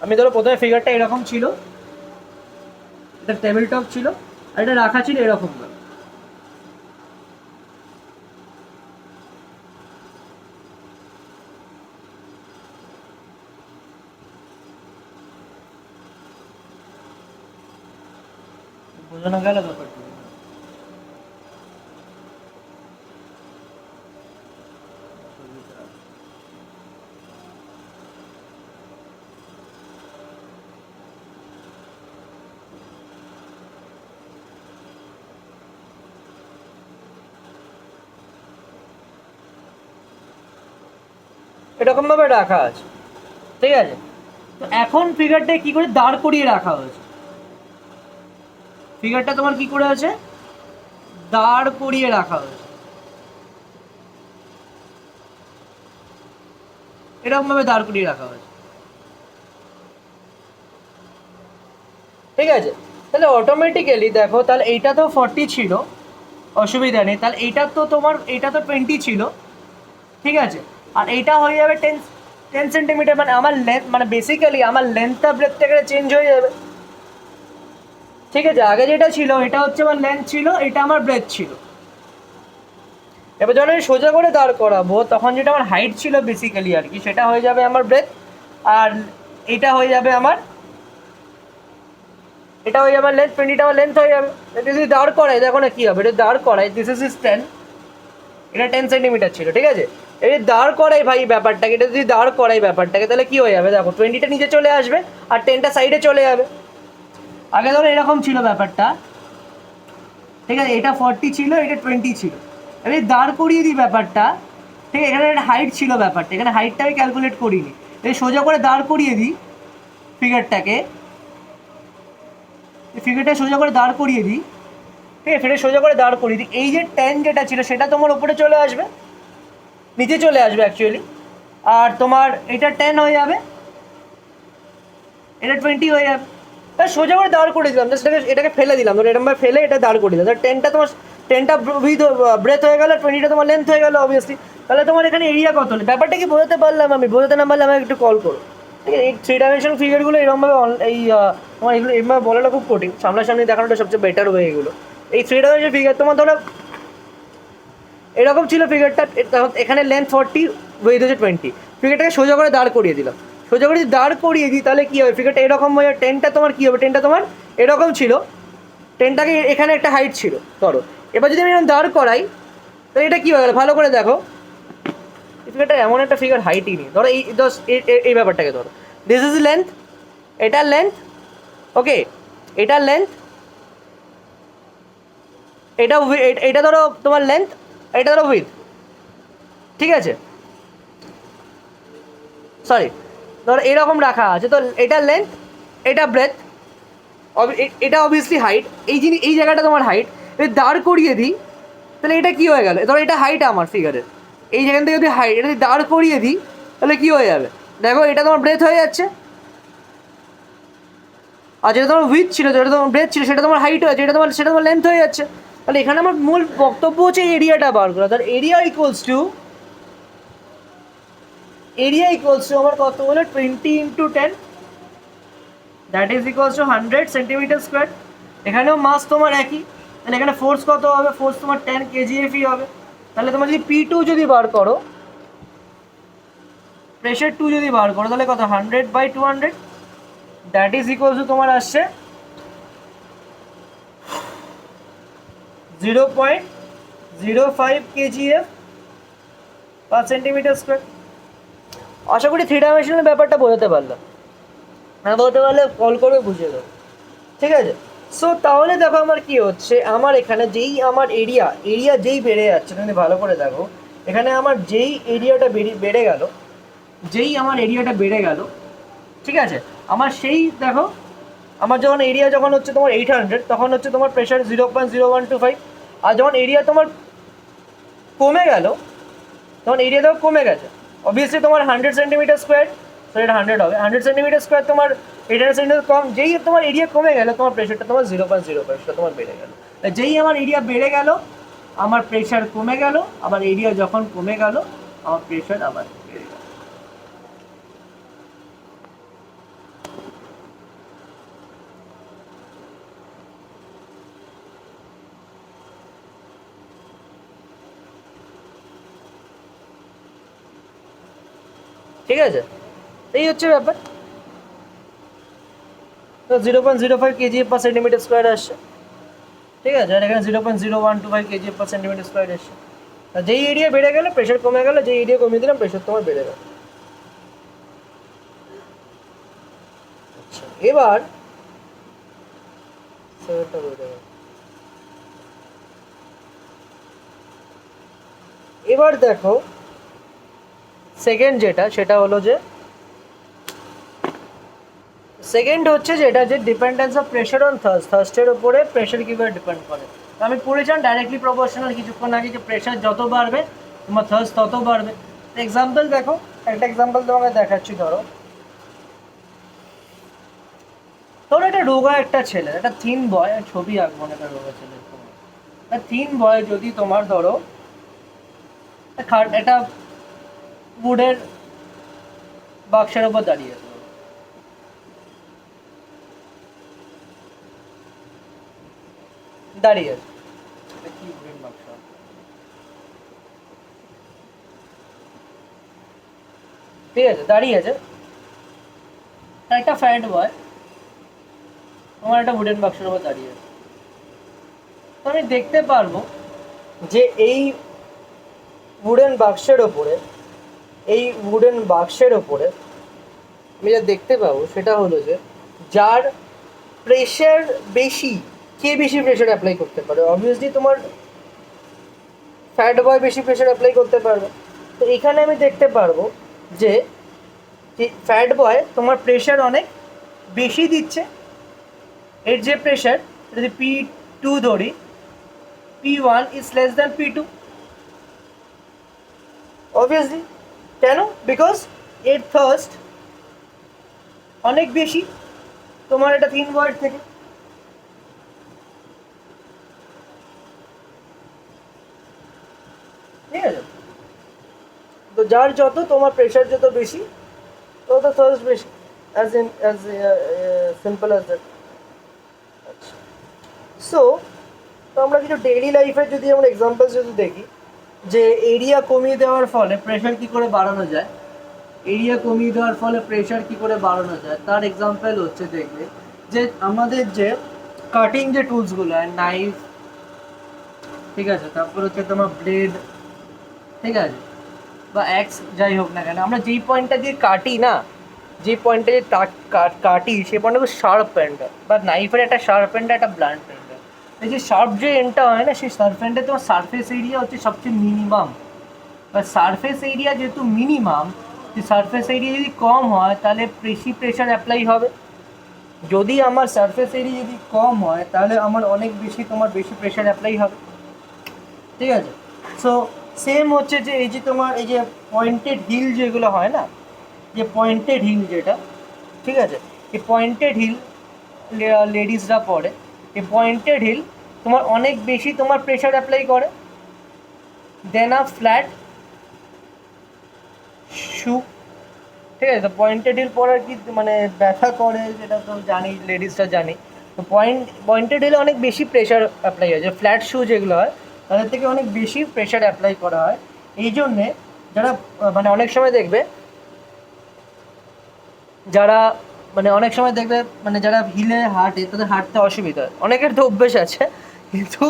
আমি ধরো প্রথমে ফিগারটা এরকম ছিল, এটা টেবিল টপ ছিল, আর এটা রাখা ছিল এরকম ভাবে, বোঝানো গেল ব্যাপারটা? এরকম ভাবে রাখা আছে, ঠিক আছে। তো এখন ফিগারটা কি করে দাঁড় করিয়ে রাখা হয়েছে, ফিগারটা তোমার কি করে আছে, দাঁড় করিয়ে রাখা হয়েছে, এরকমভাবে দাঁড় করিয়ে রাখা হয়েছে, ঠিক আছে। তাহলে অটোমেটিক্যালি দেখো, তাহলে এইটা তো 40 ছিল, অসুবিধা নেই। তাহলে এইটা তো তোমার, এইটা তো 20 ছিল, ঠিক আছে। আর এইটা হয়ে যাবে 10 সেন্টিমিটার, মানে আমার লেন্থ, মানে বেসিক্যালি আমার লেন্থটা ব্রেথটা এখানে চেঞ্জ হয়ে যাবে, ঠিক আছে। আগে যেটা ছিল এটা হচ্ছে আমার লেন্থ ছিল, এটা আমার ব্রেথ ছিল। এবার যখন আমি সোজা করে দাঁড় করাবো তখন যেটা আমার হাইট ছিল বেসিক্যালি আর কি, সেটা হয়ে যাবে আমার ব্রেথ, আর এটা হয়ে যাবে আমার, এটা হয়ে যাবে লেন্থ, 20টা আমার লেন্থ হয়ে যাবে। এটা যদি দাঁড় করাই দেখো না কী হবে, এটা দাঁড় করাই, দিস ইজ 10, এটা 10 সেন্টিমিটার ছিল, ঠিক আছে। এই দাঁড় করাই ভাই ব্যাপারটাকে, এটা যদি দাঁড় করাই ব্যাপারটাকে, তাহলে কী হয়ে যাবে দেখো, 20টা নিচে চলে আসবে আর 10টা সাইডে চলে যাবে। আগে ধরো এরকম ছিল ব্যাপারটা, ঠিক আছে, এটা 40 ছিল, এটা 20 ছিল। আমি দাঁড় করিয়ে দিই ব্যাপারটা, ঠিক আছে, এখানে একটা হাইট ছিল ব্যাপারটা, এখানে হাইটটা আমি ক্যালকুলেট করিনি, এই সোজা করে দাঁড় করিয়ে দিই ফিগারটাকে, ফিগারটা সোজা করে দাঁড় করিয়ে দিই, ঠিক আছে, ফিগার সোজা করে দাঁড় করিয়ে দিই। এই যে 10 যেটা ছিল সেটা তোমার ওপরে চলে আসবে, নিচে চলে আসবে অ্যাকচুয়ালি, আর তোমার এটা 10 হয়ে যাবে, এটা 20 হয়ে যাবে। তাই সোজা করে দাঁড় করে দিলাম, জাস্ট এটাকে ফেলে দিলাম, ধরো এরকম ফেলে এটা দাঁড় করে দিলাম, 10টা তোমার, 10টা ব্রেথ হয়ে গেল, 20টা তোমার লেন্থ হয়ে গেল অবভিয়াসলি। তাহলে তোমার এখানে এরিয়া কত হলো, ব্যাপারটা কি বোঝাতে পারলাম আমি? বোঝাতে না পারলে আমাকে একটু কল করো, ঠিক আছে। এই 3 ডাইমেনশন ফিগারগুলো এরকমভাবে এই তোমার এগুলো এরকমভাবে বলাটা খুব কঠিন, সামনাসামনি দেখানোটা সবচেয়ে বেটার ওয়ে এগুলো। এই 3 ডাইমেনশন ফিগার তোমার ধরো এরকম ছিল ফিগারটা, এখানে লেন্থ 40, উইথ হচ্ছে 20, ফিগারটাকে সোজা করে দাঁড় করিয়ে দিলাম, সোজা করে যদি দাঁড় করিয়ে দিই তাহলে কী হবে, ফিগারটা এরকম হয়ে যাবে। 10টা তোমার কী হবে, 10টা তোমার এরকম ছিল, 10টাকে এখানে একটা হাইট ছিল ধরো। এবার যদি আমি এরকম দাঁড় করাই তাহলে এটা কী হয়ে গেলো, ভালো করে দেখো, এই ফিগারটা এমন একটা ফিগার হাইটই নেই। ধরো এই ব্যাপারটাকে ধরো, দিস ইজ লেন্থ, এটার লেন্থ, ওকে, এটার লেন্থ, এটা এটা ধরো তোমার লেন্থ, এটা ধরো উইথ, ঠিক আছে, সরি, ধরো এরকম রাখা আছে। তো এটা লেন্থ, এটা ব্রেথ, এটা অবভিয়াসলি হাইট, এই জায়গাটা তোমার হাইট। যদি দাঁড় করিয়ে দিই তাহলে এটা কী হয়ে গেল, ধরো এটা হাইট আমার ফিগারের, এই জায়গান থেকে যদি হাইট, এটা যদি দাঁড় করিয়ে দিই তাহলে কী হয়ে যাবে দেখো, এটা তোমার ব্রেথ হয়ে যাচ্ছে, আর যেটা তোমার উইথ ছিল, যেটা তোমার ব্রেথ ছিল, সেটা তোমার হাইট হয়েছে, সেটা তোমার লেন্থ হয়ে যাচ্ছে। তাহলে এখানে আমার মূল বক্তব্য হচ্ছে এরিয়াটা বার করা। তার এরিয়া ইকুয়ালস টু আমার কত হলো, 20 × 10, that is equals to 100 centimetre square. এখানেও মাস তোমার একই, তাহলে এখানে ফোর্স কত হবে, ফোর্স তোমার 10 kgf হবে। তাহলে তোমার যদি P2 যদি বার করো, প্রেশার 2 যদি বার করো, তাহলে কত, 100/200, দ্যাট ইজ ইকুয়ালস টু তোমার আসছে 0.05 kgf পার সেন্টিমিটার স্কোয়ার। আশা করি 3 ডাইমেনশনাল ব্যাপারটা বোঝাতে পারলাম, না বলতে পারলে কল করে বুঝিয়ে দেবো, ঠিক আছে। সো তাহলে দেখো আমার কি হচ্ছে, আমার এখানে যেই আমার এরিয়া যেই বেড়ে যাচ্ছে, তুমি ভালো করে দেখো, এখানে আমার যেই এরিয়াটা বেড়ে গেল, ঠিক আছে, আমার সেই দেখো, আমার যখন এরিয়া যখন হচ্ছে তোমার 800, তখন হচ্ছে তোমার প্রেশার 0.0125, আর যখন এরিয়া তোমার কমে গেল, তখন এরিয়া দেখো কমে গেছে, অবভিয়াসলি তোমার 100 সেন্টিমিটার স্কোয়ার, তো এটা 100 হবে, 100 সেন্টিমিটার স্কোয়ার তোমার 800 সেন্টিমিটার কম, যেই তোমার এরিয়া কমে গেল, তোমার প্রেশারটা তোমার 0.05 সেটা তোমার বেড়ে গেল। যেই আমার এরিয়া বেড়ে গেল আমার প্রেশার কমে গেল, আমার এরিয়া যখন কমে গেল আমার প্রেশার আবার বেড়ে গেল। ঠিক আছে, এই হচ্ছে ব্যাপার। তো 0.05 kgf পার সেন্টিমিটার স্কোয়ার আসছে, ঠিক আছে, আর এখানে 0.0125 kgf পার সেন্টিমিটার স্কোয়ার আসছে। আর যেই এরিয়া বেড়ে গেলে প্রেশার কমে গেল, যেই এরিয়া কমিয়ে দিলাম প্রেশার তোমার বেড়ে গেল। আচ্ছা, এবার দেখো সেকেন্ড যেটা, সেটা হলো যে সেকেন্ড হচ্ছে যেটা, যে ডিপেন্ডেন্স অফ প্রেশার অন থার্স্টের উপরে প্রেশার কীভাবে ডিপেন্ড করে। আমি পড়েছিলাম ডাইরেক্টলি প্রপোর্শনাল কিছুক্ষণ আগে, যে প্রেশার যত বাড়বে তোমার থার্স্ট তত বাড়বে। এক্সাম্পল দেখো, একটা এক্সাম্পল তোমাকে দেখাচ্ছি। ধরো একটা রোগা একটা ছেলে, একটা থিন বয়, ছবি আঁকবো না, একটা রোগা ছেলে, একটা থিন বয় যদি তোমার ধরো একটা উডের বাক্সের উপর দাঁড়িয়ে আছে, দাঁড়িয়ে আছে, কি উডেন বাক্স, ঠিক আছে, দাঁড়িয়ে আছে একটা ফ্যাট বয় তোমার একটা উডেন বাক্সের উপর দাঁড়িয়ে আছে। তো আমি দেখতে পারবো যে এই উডেন বাক্সের ওপরে, এই উডেন বাক্সের ওপরে আমি যা দেখতে পাবো সেটা হলো যে যার প্রেশার বেশি, কে বেশি প্রেশার অ্যাপ্লাই করতে পারে? অবভিয়াসলি তোমার ফ্যাট বয় বেশি প্রেশার অ্যাপ্লাই করতে পারবে। তো এখানে আমি দেখতে পারবো যে ফ্যাট বয় তোমার প্রেশার অনেক বেশি দিচ্ছে। এর যে প্রেশার, যদি P2 ধরি, P1 is less than P2, obviously. কেন? বিকজ এর থার্স্ট অনেক বেশি তোমার এটা 3 ওয়ার্ড থেকে। ঠিক আছে, তো যার যত তোমার প্রেশার যত বেশি তত থার্স্ট বেশি, as in as simple as that. So তো আমরা কিছু ডেইলি লাইফের যদি আমরা এক্সাম্পল যদি দেখি যে এরিয়া কমিয়ে দেওয়ার ফলে প্রেশার কী করে বাড়ানো যায়, এরিয়া কমিয়ে দেওয়ার ফলে প্রেশার কী করে বাড়ানো যায়, তার এক্সাম্পল হচ্ছে দেখবে যে আমাদের যে কাটিং যে টুলসগুলো, নাইফ, ঠিক আছে, তারপর হচ্ছে তোমার ব্লেড, ঠিক আছে, বা অ্যাক্স, যাই হোক না কেন, আমরা যেই পয়েন্টটা দিয়ে কাটি না, যে পয়েন্টটা দিয়ে কাটি সেই পয়েন্টটা শার্প এন্ড, বা নাইফের একটা শার্প এন্ড একটা ব্লান্ট এন্ড। এই যে শার্প যে এন্ডটা হয় না, সেই শার্প এন্ডে তোমার সারফেস এরিয়া হচ্ছে সবচেয়ে মিনিমাম। বা সারফেস এরিয়া যেহেতু মিনিমাম, যে সারফেস এরিয়া যদি কম হয় তাহলে বেশি প্রেশার অ্যাপ্লাই হবে। যদি আমার সারফেস এরিয়া যদি কম হয় তাহলে আমার অনেক বেশি তোমার বেশি প্রেশার অ্যাপ্লাই হবে। ঠিক আছে, সো সেম হচ্ছে যে এই যে তোমার এই যে পয়েন্টেড হিল যেগুলো হয় না, যে পয়েন্টেড হিল যেটা, ঠিক আছে, এই পয়েন্টেড হিল লেডিসরা পরে, এই পয়েন্টেড হিল তোমার অনেক বেশি তোমার প্রেশার অ্যাপ্লাই করে দেন আ ফ্ল্যাট শু। ঠিক আছে, তো পয়েন্টেড হিল পরার কি মানে ব্যথা করে, যেটা তো জানি, লেডিসরা জানি। তো পয়েন্টেড হিলে অনেক বেশি প্রেশার অ্যাপ্লাই হয়, যে ফ্ল্যাট শু যেগুলো হয় তাদের থেকে অনেক বেশি প্রেশার অ্যাপ্লাই করা হয়। এই জন্যে যারা মানে অনেক সময় দেখবে, যারা মানে অনেক সময় দেখবে মানে যারা হিলে হাঁটে তাদের হাঁটতে অসুবিধা হয়, অনেকের তো অভ্যেস আছে, কিন্তু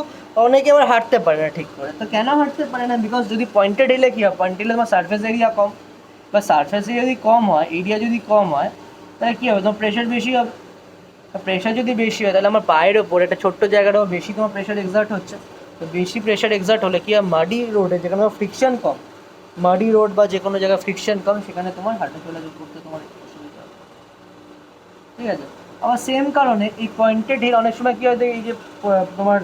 অনেকে আবার হাঁটতে পারে না ঠিক করে। তো কেন হাঁটতে পারে না? বিকজ যদি পয়েন্টেড হিলে কী হয়, পয়েন্টেড হিলে তোমার সারফেস এরিয়া কম, বা সারফেস এরিয়া যদি কম হয়, এরিয়া যদি কম হয়, তাহলে কী হবে, তোমার প্রেশার বেশি হবে। প্রেশার যদি বেশি হয় তাহলে আমার পায়ের ওপর একটা ছোট্ট জায়গাটাও বেশি তোমার প্রেশার এক্সার্ট হচ্ছে। তো বেশি প্রেশার এক্সার্ট হলে কি হয়, মাডি রোডে যেখানে ফ্রিকশন কম, মাডি রোড বা যে কোনো জায়গায় ফ্রিকশন কম, সেখানে তোমার হাঁটা চলাচল করতে তোমার অসুবিধা হবে। ঠিক আছে, আবার সেম কারণে এই পয়েন্টেড হিল অনেক সময় কী হয়, এই যে তোমার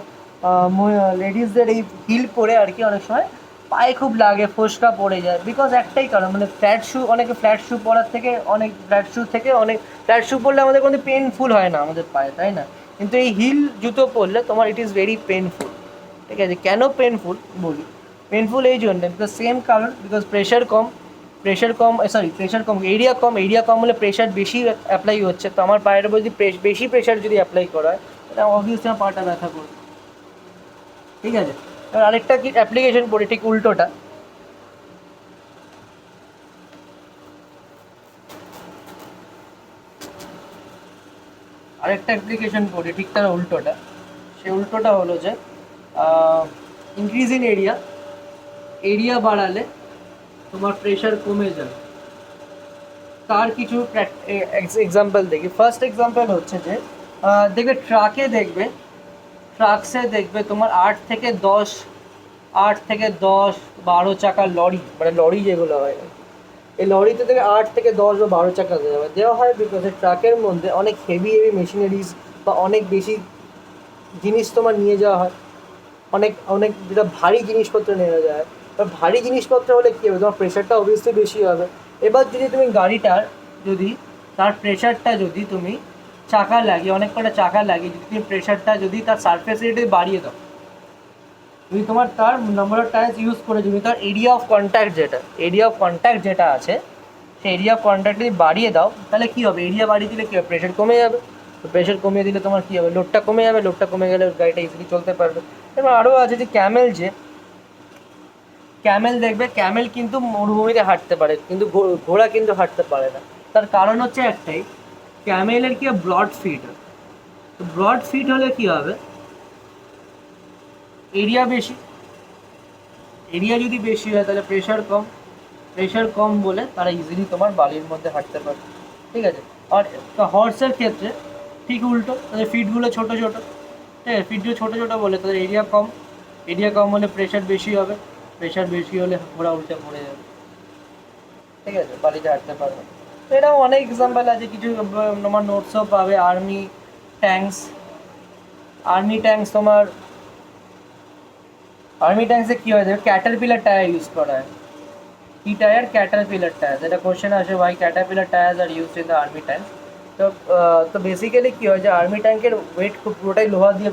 লেডিসদের এই হিল পরে আর কি অনেক সময় পায়ে খুব লাগে, ফোসকা পড়ে যায়, বিকজ একটাই কারণ, মানে ফ্ল্যাট শু, অনেকে ফ্ল্যাট শু পরার থেকে, অনেক ফ্ল্যাট শু থেকে অনেক ফ্ল্যাট শু পরলে আমাদের কোনো পেনফুল হয় না আমাদের পায়ে, তাই না? কিন্তু এই হিল জুতো পরলে তোমার ইট ইজ ভেরি পেনফুল। ঠিক আছে, কেন পেনফুল বলি? পেনফুল এই জন্য বিকজ সেম কারণ, বিকজ প্রেশার কম, প্রেশার কম, এরিয়া কম হলে প্রেশার বেশি অ্যাপ্লাই হচ্ছে। তো আমার পায়ের উপর যদি বেশি প্রেশার যদি অ্যাপ্লাই করা হয় তাহলে অবভিয়াসলি আমার পাটা ব্যথা করবে। ঠিক আছে, এবার আরেকটা কি অ্যাপ্লিকেশন পড়ি ঠিক উল্টোটা। আরেকটা অ্যাপ্লিকেশন পড়ি ঠিক তার উল্টোটা। সেই উল্টোটা হলো যে ইনক্রিজ ইন এরিয়া বাড়ালে তোমার প্রেশার কমে যাবে। তার কিছু এক্সাম্পল দেখি। ফার্স্ট এক্সাম্পল হচ্ছে যে দেখবে ট্রাকসে দেখবে তোমার 8 থেকে 10 12 চাকার লরি, মানে লরি যেগুলো হয়, এই লরিতে থেকে 8 থেকে 10 বা 12 চাকা দেওয়া হয় বিকজ ট্রাকের মধ্যে অনেক হেভি মেশিনারিজ বা অনেক বেশি জিনিস তোমার নিয়ে যাওয়া হয়, অনেক অনেক যেটা ভারী জিনিসপত্র নেওয়া যায়, ভারী জিনিসপত্র হলে কী হবে, তোমার প্রেশারটা অবভিয়াসলি বেশি হবে। এবার যদি তুমি গাড়িটার যদি তার প্রেশারটা যদি তুমি চাকা লাগিয়ে, অনেক কটা চাকা লাগিয়ে যদি তুমি প্রেশারটা যদি তার সারফেস এরিয়াটা বাড়িয়ে দাও, তুমি তোমার তার নাম্বার অফ টায়ার্স ইউজ করে তুমি তার এরিয়া অফ কন্ট্যাক্ট যেটা আছে সেই এরিয়া অফ কন্ট্যাক্ট যদি বাড়িয়ে দাও, তাহলে কী হবে, এরিয়া বাড়িয়ে দিলে কী হবে, প্রেশার কমে যাবে। তো প্রেশার কমিয়ে দিলে তোমার কী হবে, লোডটা কমে যাবে, লোডটা কমে গেলে গাড়িটা ইজিলি চলতে পারবে। এবার আরও আছে যে ক্যামেল দেখবে, ক্যামেল কিন্তু মরুভূমিতে হাঁটতে পারে, কিন্তু ঘোড়া কিন্তু হাঁটতে পারে না। তার কারণ হচ্ছে একটাই, ক্যামেলের কি ব্রড ফিট। তো ব্রড ফিট হলে কি হবে, এরিয়া বেশি, এরিয়া যদি বেশি হয় তাহলে প্রেশার কম বলে তারা ইজিলি তোমার বালির মধ্যে হাঁটতে পারে। ঠিক আছে। আর হর্সের ক্ষেত্রে ঠিক উল্টো, তাদের ফিটগুলো ছোটো ছোটো, ঠিক আছে, ফিটগুলো ছোটো ছোটো বলে তাদের এরিয়া কম হলে প্রেশার বেশি হবে, প্রেশার বেশি হলে ঘোড়া উল্টে পড়ে যাবে। ঠিক আছে, বালিতে হাঁটতে পারবে। তো এরকম অনেক এক্সাম্পল আছে, কিছু তোমার নোটসও পাবে। আর্মি ট্যাঙ্কসে কী হয়, ক্যাটারপিলার টায়ার ইউজ করা হয়। কি টায়ার? Caterpillar tyre. যেটা কোশ্চেন আসে, ভাই caterpillar tyres are use in the army tank. তো বেসিক্যালি কী হয় যে আর্মি ট্যাঙ্কের ওয়েট পুরোটাই লোহা দিয়ে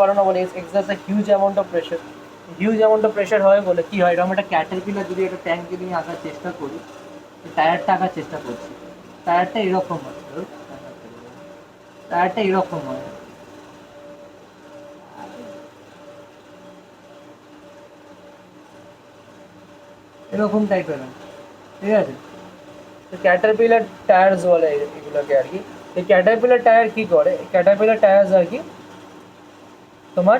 বানানো বলে exerts a huge amount of pressure হয় বলে কী হয়, এরকম একটা ক্যাটারপিলার যদি একটা ট্যাঙ্কে নিয়ে আঁকার চেষ্টা করি, টায়ারটা আঁকার চেষ্টা করছি, টায়ারটা এরকম হয়, এরকম টাইপের হয়। ঠিক আছে। তো ক্যাটারপিলার টায়ার্স বলে এগুলোকে আর কি। এই ক্যাটারপিলার টায়ার কী করে, ক্যাটারপিলার টায়ার্স আর কি তোমার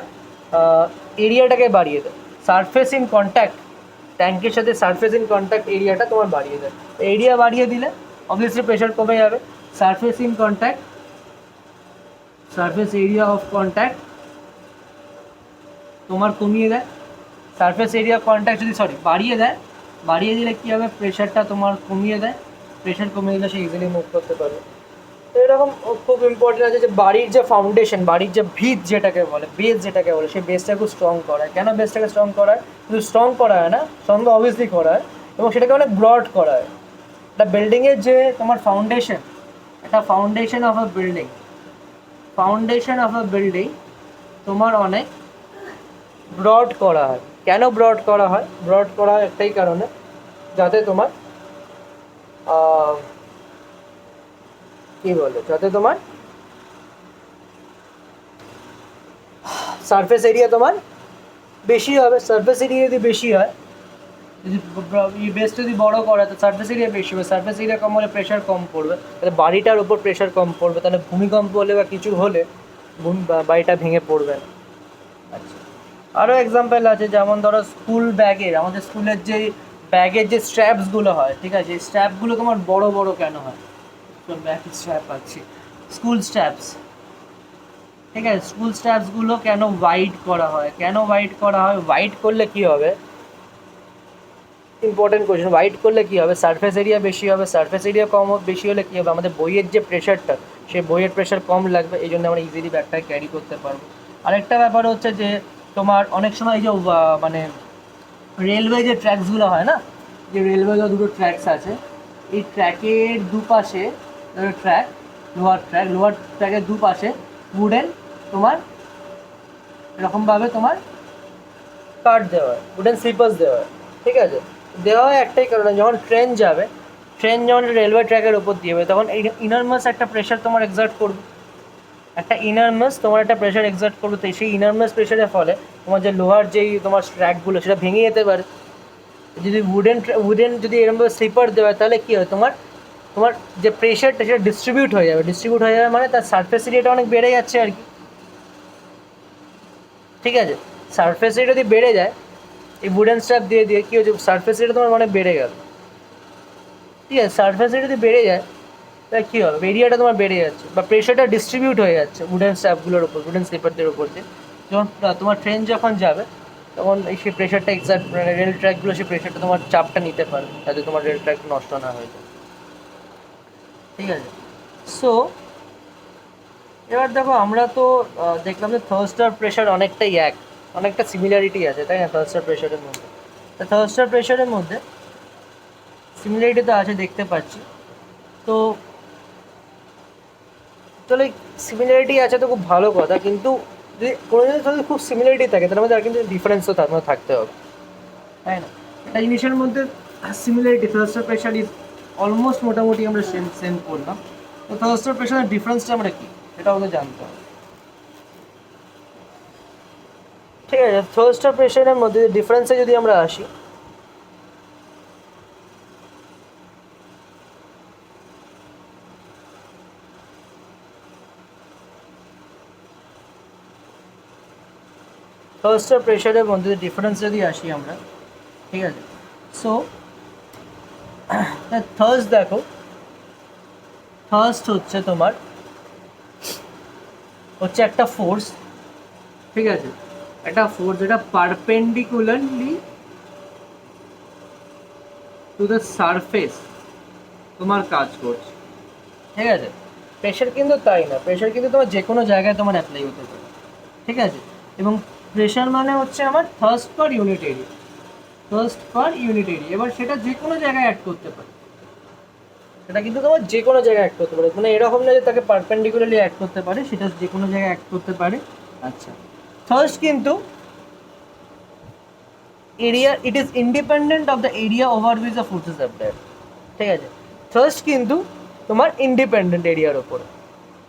এরিয়াটাকে বাড়িয়ে দেয়, সারফেস ইন কন্ট্যাক্ট, ট্যাঙ্কের সাথে সারফেস ইন কন্ট্যাক্ট এরিয়াটা তোমার বাড়িয়ে দেয়। এরিয়া বাড়িয়ে দিলে অবভিয়াসলি প্রেশার কমে যাবে। সারফেস এরিয়া অফ কন্ট্যাক্ট তোমার কমিয়ে দেয়। সারফেস এরিয়া অফ কন্ট্যাক্ট যদি বাড়িয়ে দিলে কী হবে, প্রেশারটা তোমার কমিয়ে দেয়, প্রেশার কমিয়ে দিলে সে ইজিলি মুভ করতে পারবে। তো এরকম খুব ইম্পর্টেন্ট আছে যে বাড়ির যে ফাউন্ডেশন, বাড়ির যে ভিত যেটাকে বলে, বেস যেটাকে বলে, সেই বেসটা খুব স্ট্রং করা হয়। কেন বেসটাকে স্ট্রং করা হয়? শুধু স্ট্রং করা হয় না, স্ট্রং তো অবভিয়াসলি করা হয়, এবং সেটাকে অনেক ব্রড করা হয়। একটা বিল্ডিংয়ের যে তোমার ফাউন্ডেশন অফ আ বিল্ডিং তোমার অনেক ব্রড করা হয়। কেন ব্রড করা হয়? ব্রড করা হয় একটাই কারণে, যাতে তোমার যাতে তোমার সারফেস এরিয়া তোমার বেশি হবে। সারফেস এরিয়া যদি বেশি হয়, যদি বেস যদি বড় করা, তো সারফেস এরিয়া বেশি হবে, সারফেস এরিয়া কম হলে প্রেশার কম পড়বে, তাহলে বাড়িটার উপর প্রেশার কম পড়বে, তাহলে ভূমিকম্প হলে বা কিছু হলে বাড়িটা ভেঙে পড়বে না। আচ্ছা, আরও এক্সাম্পল আছে, যেমন ধরো স্কুল ব্যাগের, আমাদের স্কুলের যে ব্যাগের যে স্ট্র্যাপসগুলো হয়, ঠিক আছে, এই স্ট্র্যাপগুলো তোমার বড় বড় কেন হয়? ব্যাগের স্ট্র্যাপ আছে, স্কুল স্ট্র্যাপস, ঠিক আছে, স্কুল স্ট্র্যাপসগুলো কেন হোয়াইট করা হয়? হোয়াইট করলে কী হবে, ইম্পর্টেন্ট কোয়েশ্চেন, হোয়াইট করলে কী হবে, সারফেস এরিয়া বেশি হবে, সারফেস এরিয়া বেশি হলে কী হবে, আমাদের বইয়ের যে প্রেশারটা, সেই বইয়ের প্রেশার কম লাগবে, এই জন্য আমরা ইজিলি ব্যাগটা ক্যারি করতে পারবো। আরেকটা ব্যাপার হচ্ছে যে তোমার অনেক সময় এই যে মানে রেলওয়ে যে ট্র্যাকসগুলো হয় না, যে রেলওয়ে দুটো ট্র্যাকস আছে, এই ট্র্যাকের দুপাশে লোহার ট্র্যাকের দুপাশে উডেন তোমার এরকমভাবে তোমার কাট দেওয়া হয়, উডেন স্লিপার্স দেওয়া হয়। ঠিক আছে, দেওয়া হয় একটাই কারণে, যখন ট্রেন যখন রেলওয়ে ট্র্যাকের ওপর দিয়ে যাবে, তখন ইনারমাস একটা প্রেশার তোমার এক্সার্ট করবে, তো সেই ইনারমাস প্রেশারের ফলে তোমার যে লোহার যেই তোমার ট্র্যাকগুলো সেটা ভেঙে যেতে পারে। যদি উডেন যদি এরকমভাবে স্লিপার দেওয়া হয়, তাহলে কী হয়, তোমার যে প্রেশারটা সেটা ডিস্ট্রিবিউট হয়ে যাবে মানে তার সারফেস এরিয়াটা অনেক বেড়ে যাচ্ছে আর কি। ঠিক আছে, সারফেস এরিয়া যদি বেড়ে যায়, এই উডেন স্ট্র্যাপ দিয়ে কী হচ্ছে, সারফেস এরিয়া তোমার অনেক বেড়ে গেল। ঠিক আছে, সারফেস এরিয়া যদি বেড়ে যায়, তাহলে কী হবে, এরিয়াটা তোমার বেড়ে যাচ্ছে বা প্রেশারটা ডিস্ট্রিবিউট হয়ে যাচ্ছে উডেন স্ট্র্যাপগুলোর উপর, উডেন স্লিপারদের উপর দিয়ে। যখন তোমার ট্রেন যখন যাবে, তখন সেই প্রেশারটা এক্সাক্ট রেল ট্র্যাকগুলো সেই প্রেশারটা তোমার চাপটা নিতে পারে, যাতে তোমার রেল ট্র্যাক নষ্ট না হয়ে যায়। ঠিক আছে, সো এবার দেখো, আমরা তো দেখলাম যে থার্স্টার প্রেশার অনেকটাই এক, অনেকটা সিমিলারিটি আছে, তাই না? থার্স্টার প্রেশারের মধ্যে, তা থার্স্টার প্রেশারের মধ্যে সিমিলারিটি তো আছে, দেখতে পাচ্ছি। তো চলো, সিমিলারিটি আছে তো খুব ভালো কথা, কিন্তু যদি কোনো জিনিস যদি খুব সিমিলারিটি থাকে তার মধ্যে আর কিন্তু ডিফারেন্সও থাকতে হবে, তাই না? একটা জিনিসের মধ্যে সিমিলারিটি, থার্স্টার প্রেশার ইজ অলমোস্ট মোটামুটি আমরা সেম সেম করলাম, তো থার্স্টার প্রেশারের ডিফারেন্সটা আমরা কী সেটা আমাদের জানতে হবে। ঠিক আছে, থার্স্টার প্রেশারের মধ্যে ডিফারেন্সে যদি আমরা আসি, থার্স্টার প্রেশারের মধ্যে ডিফারেন্স যদি আসি আমরা, ঠিক আছে? সো থার্স্ট দেখো, থার্স্ট হচ্ছে তোমার হচ্ছে একটা ফোর্স, ঠিক আছে? একটা ফোর্স যেটা পারপেন্ডিকুলারলি টু দ্য সারফেস তোমার কাজ করছে, ঠিক আছে? প্রেশার কিন্তু তাই না, প্রেশার কিন্তু তোমার যে কোনো জায়গায় তোমার অ্যাপ্লাই হতে পারে, ঠিক আছে? এবং প্রেশার মানে হচ্ছে আমার thirst per unit area, thirst per unit area, এবার সেটা যে কোনো জায়গায় অ্যাড করতে পারে, সেটা কিন্তু তোমার যে কোনো জায়গায় অ্যাড করতে পারে, মানে এরকম না যে তাকে পারপেন্ডিকুলারলি অ্যাড করতে পারে, সেটা যে কোনো জায়গায় অ্যাড করতে পারে। আচ্ছা, থার্স্ট কিন্তু area, it is independent of the area over which the forces applied, ঠিক আছে? থার্স্ট কিন্তু তোমার ইন্ডিপেন্ডেন্ট এরিয়ার ওপরে,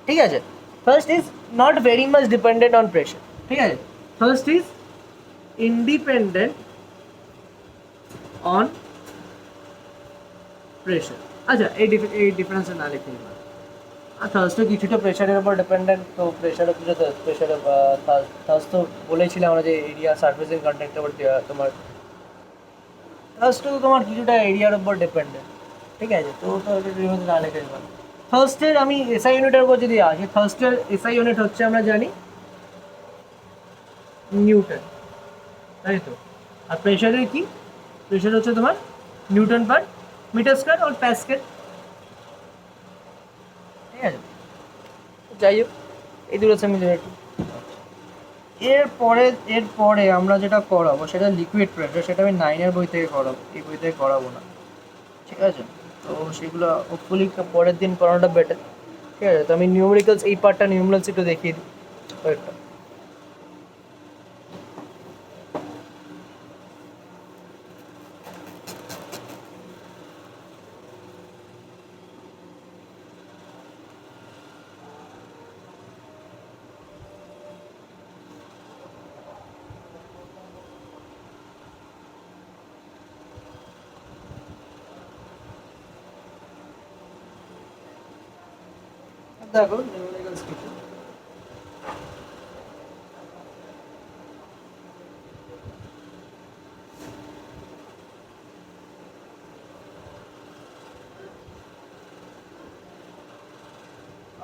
ঠিক আছে? First is not very much dependent on pressure, ঠিক আছে? First is independent on pressure. আচ্ছা, এই ডিফারেন্সটা না লিখে নিলাম। আর থার্স্টও কিছুটা প্রেশারের উপর ডিপেন্ডেন্ট, তো প্রেশারও কিছুটা প্রেশারে, থার্স্ট তো বলেছিলাম আমরা যে এরিয়া সার্ফেসিং কন্ট্যাক্টের উপর তোমার, থার্স্টও তোমার কিছুটা এরিয়ার উপর ডিপেন্ডেন্ট, ঠিক আছে? তো ডিফারেন্স না লিখে নিলাম। থার্স্টের আমি এসআই ইউনিটের উপর যদি আসি, থার্স্টের এসআই ইউনিট হচ্ছে আমরা জানি নিউটন, তাই তো? আর প্রেশারের কি? প্রেশার হচ্ছে তোমার নিউটন পার মিটার স্কোয়ার আর প্যাসকেল, ঠিক আছে? যাই হোক, এই দুটো সিমিলারিটি। এরপরে আমরা যেটা করাবো সেটা লিকুইড প্রেশার, সেটা আমি 9-এর বই থেকে করাবো, এই বই থেকে করাবো না, ঠিক আছে? তো সেগুলো হোপফুলি পরের দিন করানোটা বেটার, ঠিক আছে? তো আমি নিউমেরিক্যালস, এই পার্টটা নিউমেরিক্যালস একটু দেখিয়ে দিই কয়েকটা। দেখো নিউমেরিক্যালস কিছু,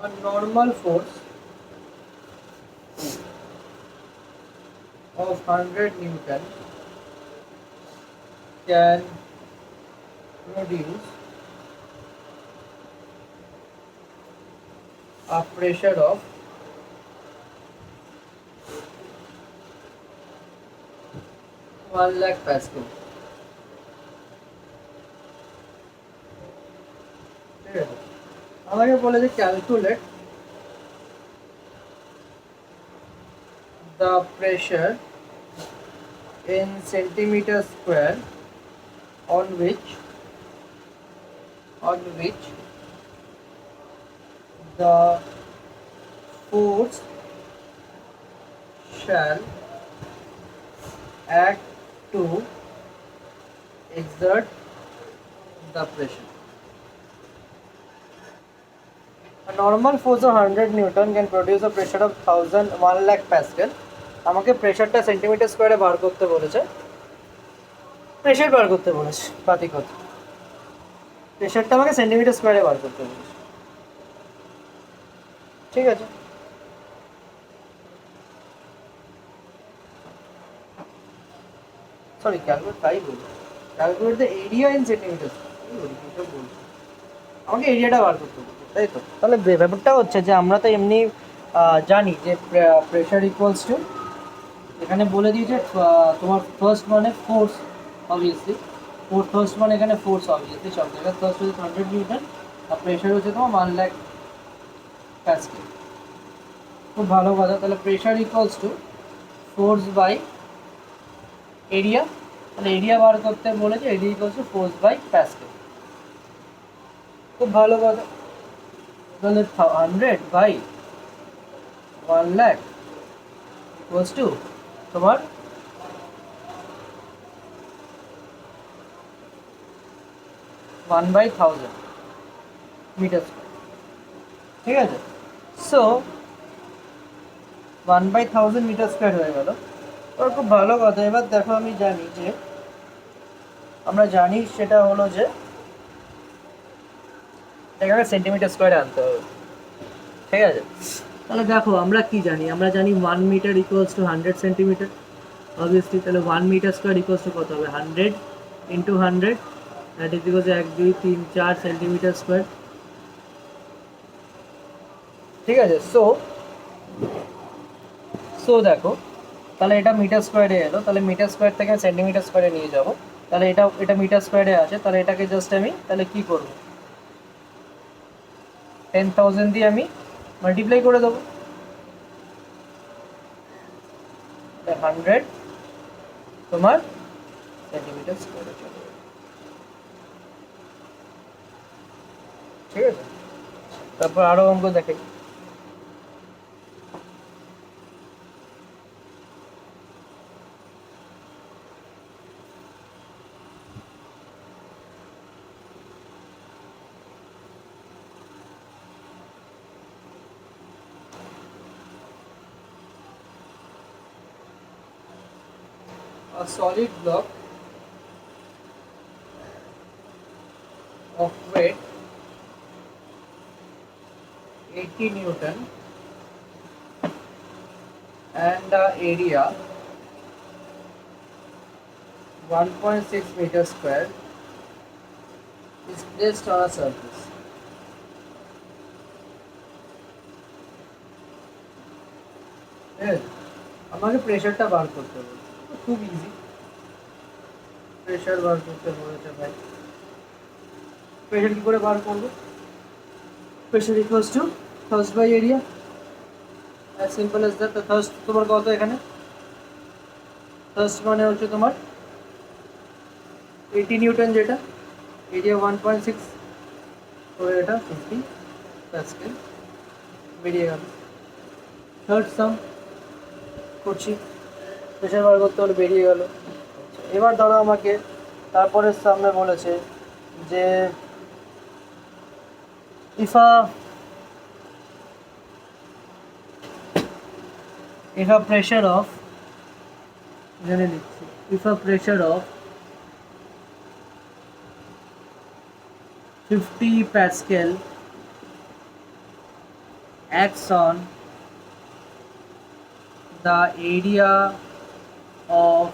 a normal force of 100 Newton can produce a pressure of 1 lakh Pascal, ঠিক আছে? আমাকে বলে যে calculate the pressure in centimeter square on which the force shall act to exert the pressure. A normal force of 100 Newton can produce a pressure of 1 lakh Pascal. আমাকে প্রেশারটা centimetre স্কোয়ারে বার করতে বলেছে, প্রেশার বার করতে বলেছে, পাতি কথা, প্রেশারটা আমাকে সেন্টিমিটার স্কোয়ারে বার করতে বলেছে, ঠিক আছে? সরি, ক্যালকুলেট তাই বলি, calculate the area in centimetre square বলছি, আমাকে এরিয়াটা বার করতে বলছে, তাই তো? তাহলে ব্যাপারটা হচ্ছে যে আমরা তো এমনি জানি যে প্রেশার ইকুয়ালস টু এখানে বলে দিয়েছে তোমার ফার্স্ট মানে ফোর্স অবভিয়াসলি, ফার্স্ট মানে এখানে ফোর্স অবভিয়াসলি সব জায়গায় ফার্স্ট হচ্ছে 100 নিউটন, আর প্রেশার হচ্ছে তোমার 1 লাখ প্যাসকেল। খুব ভালো কথা। তাহলে pressure equals to force by area, তাহলে এরিয়া বার করতে বলেছে, area equals to force by pascal. খুব ভালো কথা। তাহলে 100/1 লাখ ইকুয়ালস টু তোমার 1/1000 মিটার স্কোয়ার। ঠিক আছে, সো 1/1000 মিটার স্কোয়ার হয়ে গেল। তো খুব ভালো কথা। এবার দেখো আমি জানি যে, আমরা জানি সেটা হলো যে এখানে সেন্টিমিটার স্কোয়ারে আনতে হবে। ঠিক আছে, তাহলে দেখো আমরা কি জানি, আমরা জানি 1 metre equals to 100 centimetre obviously. তাহলে 1 মিটার স্কোয়ার ইকুয়ালস টু কত হবে, 100 × 100, that is equals 1 2 3 4 centimetre square. ঠিক আছে, সো দেখো তাহলে এটা মিটার স্কোয়ারে এলো, তাহলে মিটার স্কোয়ার থেকে সেন্টিমিটার স্কোয়ারে নিয়ে যাব। তাহলে এটা মিটার স্কোয়ারে আছে, তাহলে এটাকে জাস্ট আমি তাহলে কি করব, 10,000 দিয়ে আমি মাল্টিপ্লাই করে দেবো। 100 তোমার সেন্টিমিটার স্কোয়ারে চলে যাবে। ঠিক আছে, তারপর আরো অঙ্ক দেখে। A solid block of weight 80 Newton and the area 1.6 meter square is placed on a surface. আমাকে প্রেশারটা বার করতে হবে, খুব ইজি। প্রেশার বার করতে বলেছে ভাই, প্রেশার কি করে বার করবো, pressure equals to thrust by area, as simple as that. তো থার্স্ট তোমার কত, এখানে থার্স্ট মানে হচ্ছে তোমার 80 নিউটন, যেটা এরিয়া 1.6, তো এটা 50 প্যাসকেল বেরিয়ে গেল। থার্ড সাম করছি, প্রেশার বার করতে হলে বেরিয়ে গেল। এবার ধরো আমাকে তারপরের সামনে বলেছে যে if a pressure of, জেনে নিচ্ছি, if a pressure of 50 pascal acts on the area of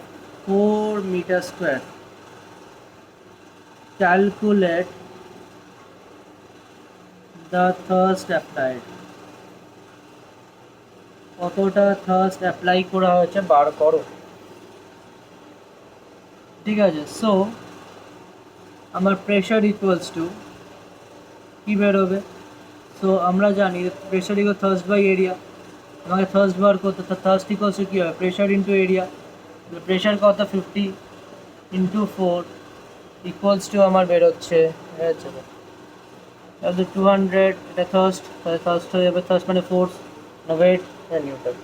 4 meter square, calculate the thrust applied. কতটা থার্স্ট অ্যাপ্লাই করা হয়েছে বার করো। ঠিক আছে, সো আমার প্রেশার ইকুয়ালস টু কী বেরোবে, সো আমরা জানি pressure equal thrust by area, আমাকে থার্স্ট বার করতে, থার্স্ট ইকুয়ালস টু কী হবে, প্রেশার ইন্টু এরিয়া। প্রেশার কত, 50 ইন্টু 4 ইকুয়ালস টু আমার বেরোচ্ছে, তাহলে 200, এটা থার্স্ট, তাহলে থার্স্ট হয়ে যাবে, থার্স্ট মানে ফোর্স, ওয়েট নিউটন।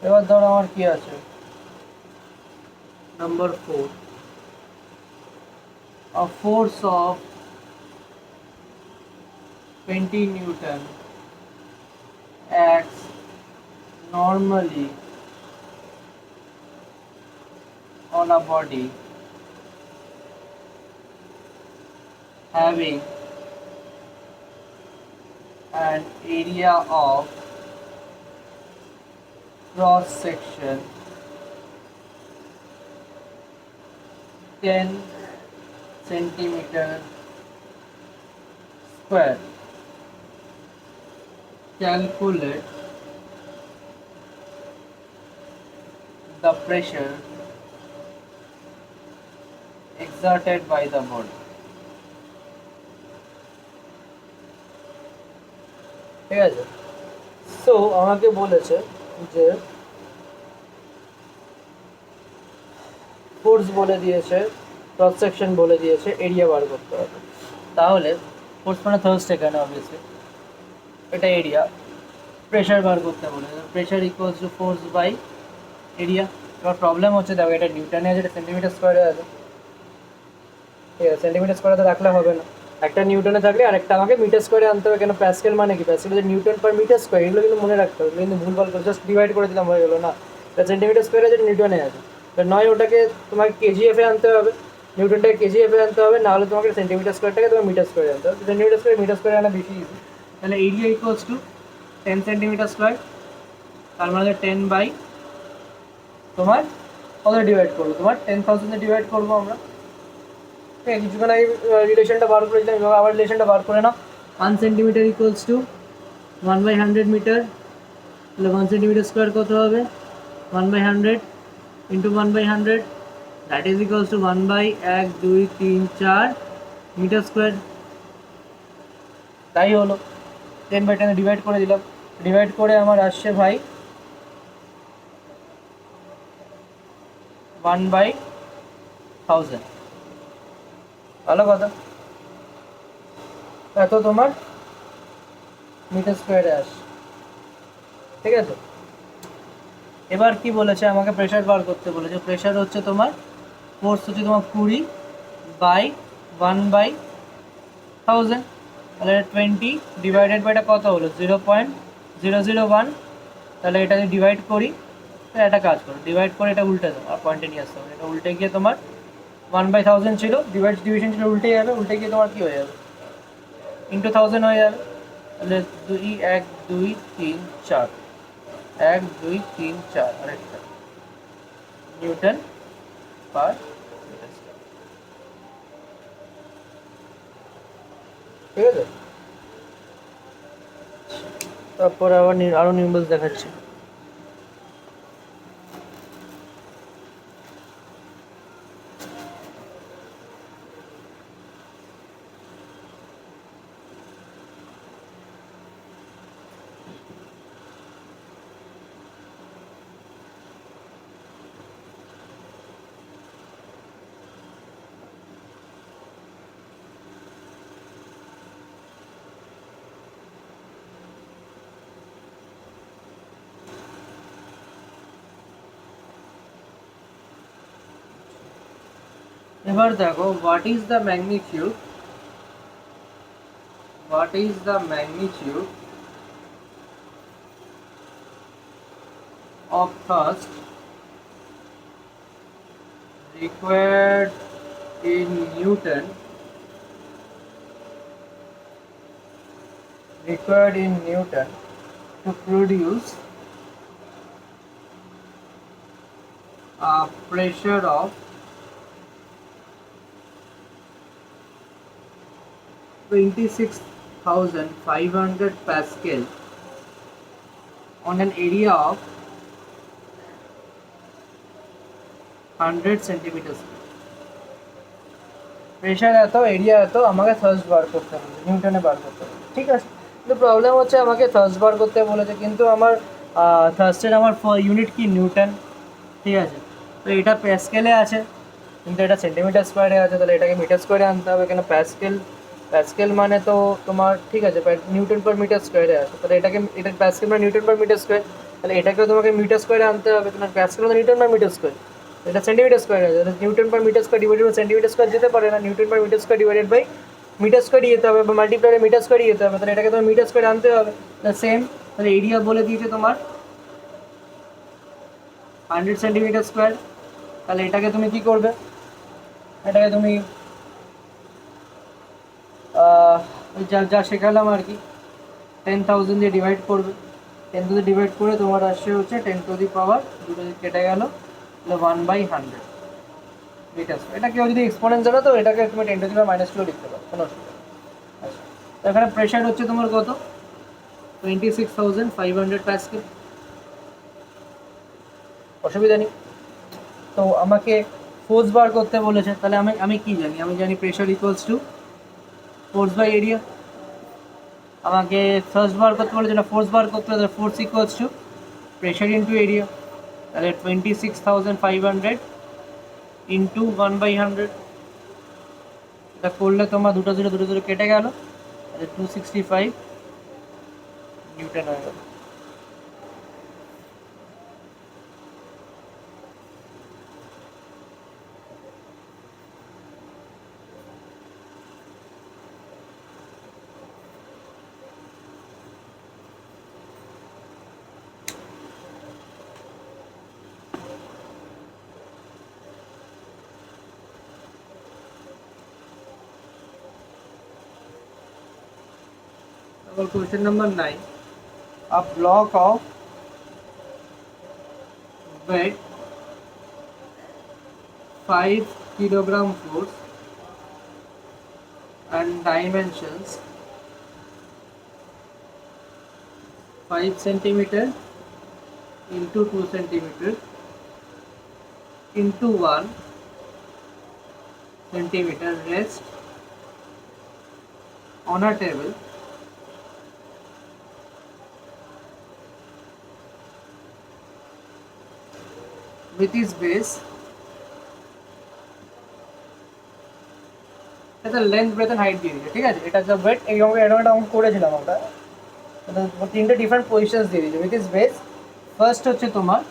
এবার ধরো আমার কি আছে, number 4, a force of 20 Newton acts normally on a body having and area of cross section 10 centimeter square. Calculate the pressure exerted by the body. ঠিক আছে, সো আমাকে বলেছে যে ফোর্স বলে দিয়েছে, ক্রস সেকশন বলে দিয়েছে, এরিয়া বার করতে হবে। তাহলে ফোর্স মানে থার্স্ট এখানে অবভিয়াসলি, এটা এরিয়া, প্রেশার বার করতে বলেছে, pressure equals to force by area. এবার প্রবলেম হচ্ছে দেখো এটা নিউটনে আছে, এটা সেন্টিমিটার স্কোয়ারে আছে, ঠিক আছে, সেন্টিমিটার স্কোয়ারে তো রাখলে হবে না, একটা নিউটনে থাকলে আর একটা আমাকে মিটার স্কোয়ারে আনতে হবে। কেন প্যাসকেল মানে কি, প্যাসকেল হচ্ছে নিউটন পার মিটার স্কোয়ার, এগুলো কিন্তু মনে রাখতে হবে, কিন্তু ভুলভাল করে জাস্ট ডিভাইড করে দিলাম হয়ে গেলো না, এটা সেন্টিমিটার স্কোয়ারে আছে, নিউটনে আছে, নয় ওটাকে তোমাকে কেজিএফে আনতে হবে, নিউটনটাকে কেজিএফে আনতে হবে, নাহলে তোমাকে সেন্টিমিটার স্কোয়ারটাকে তোমার মিটার স্কোয়ারে আনতে হবে, সেন্টিমিটার স্কোয়ারে আনা বেশি ইজি। তাহলে area equals two 10 centimetre square, তার মানে 10 বাই তোমার কত ডিভাইড করবো, তোমার 10,000 ডিভাইড করবো আমরা। ঠিক আছে, কিছুক্ষণ আগে রিলেশনটা বার করেছিলাম, এবার আবার রিলেশনটা বার করে নাও। 1 সেন্টিমিটার ইকুয়ালস টু 1/100 মিটার, তাহলে 1 সেন্টিমিটার স্কোয়ার কত হবে, 1/100 into 1/100, that is equals to 1/1 2 3 4 metre square. তাই হলো, 10/10 ডিভাইড করে দিলাম, ডিভাইড করে আমার আসছে ভাই 1/1000। ভালো কথা, এত তোমার মিটার স্কোয়ারে আসে, ঠিক আছে। এবার কি বলেছে, আমাকে প্রেশার বার করতে বলেছে, প্রেশার হচ্ছে তোমার, ফোর্স হচ্ছে তোমার 20/1/1000, তাহলে 20 ডিভাইডেড বাই এটা কত হলো 0.001, তাহলে এটা যদি ডিভাইড করি, তাহলে একটা কাজ করো, ডিভাইড করে এটা উল্টে দাও আর পয়েন্টে নিয়ে আসতে হবে, এটা উল্টে গিয়ে তোমার 1/1000 ছিল, ডিভিশন ছিল উল্টে যাবে, উল্টে গিয়ে তোমার কী হয়ে যাবে, ইন্টু 1000 হয়ে যাবে, তাহলে 2 1 2 3 4 1 2 3 4 আরেকটা নিউটন পার মিটার স্কয়ার, ঠিক আছে। তারপরে আবার আরো নিউমেরিক্যালস দেখাচ্ছি। এবার দেখো, what is the magnitude of thrust required in Newton to produce a pressure of 26,500 Pascal on an area of 100 centimeters. Pressure এত, এরিয়া এত, আমাকে থার্স্ট বার করতে হবে, নিউটনে বার করতে হবে, ঠিক আছে। কিন্তু প্রবলেম হচ্ছে আমাকে থার্স্ট বার করতে বলেছে, কিন্তু আমার থার্স্টের আমার ইউনিট কি নিউটন, ঠিক আছে। তো এটা প্যাসকেলে আছে, কিন্তু এটা সেন্টিমিটার স্কোয়ারে আছে, তাহলে এটাকে মিটার স্কোয়ারে আনতে হবে, কেন প্যাসকেল মানে তো তোমার, ঠিক আছে, নিউটন পার মিটার স্কোয়ারে আছে, তাহলে এটা প্যাসকেল মানে নিউটন পার মিটার স্কোয়ার, তাহলে এটাকেও তোমাকে মিটার স্কোয়ারে আনতে হবে, কারণ প্যাসকেল মানে নিউটন পার মিটার স্কোয়ার, এটা সেন্টিমিটার স্কোয়ার আছে, newton per metre square divided by centimetre square যেতে পারে না, newton per metre square divided by metre স্কোয়ারই যেতে হবে, বা মাল্টিপ্লাই মিটার স্কোয়ারই যেতে হবে, তাহলে এটাকে তোমার মিটার স্কোয়ারে আনতে হবে। সেম, তাহলে এরিয়া বলে দিয়েছে তোমার 100 সেন্টিমিটার স্কোয়ার, তাহলে এটাকে তুমি কি করবে, এটাকে তুমি যা শেখালাম আর কি, 10,000 দিয়ে ডিভাইড করবে, 10 দিয়ে ডিভাইড করে তোমার আসছে হচ্ছে 10⁻², দুটো কেটে গেল, 1/100 মিটার। এটা কেউ যদি এক্সপোনেন্ট জানো তো এটাকে তুমি 10⁻²- লিখতে পারো, কোনো অসুবিধা নেই। আচ্ছা, তো এখানে প্রেশার হচ্ছে তোমার কত, 26,500 প্যাসকেল, অসুবিধা নেই। তো আমাকে ফোর্স বার করতে বলেছে, তাহলে আমি আমি কি জানি, আমি জানি pressure equals to force by area. আমাকে ফার্স্ট বার করতে বলেছে, না ফোর্স বার করতে হবে, force equals to pressure into area, তাহলে 26,500 ইন্টু 1/100, এটা করলে তোমার দুটো দুটো কেটে গেল, তাহলে 265 নিউটন হয়ে গেল। Question number 9. A block of weight 5 kilogram force and dimensions 5 centimeter into 2 centimeter into 1 centimeter rest on a table with its base, এটা লেন্থ ব্রেথ এন্ড হাইট দিয়ে দিয়েছে, ঠিক আছে। এটা যা ওয়েট এই অঙ্কটা অঙ্ক করেছিলাম আমরা, তিনটে ডিফারেন্ট পজিশনস দিয়ে দিয়েছে। উইথ ইস বেস ফার্স্ট হচ্ছে তোমার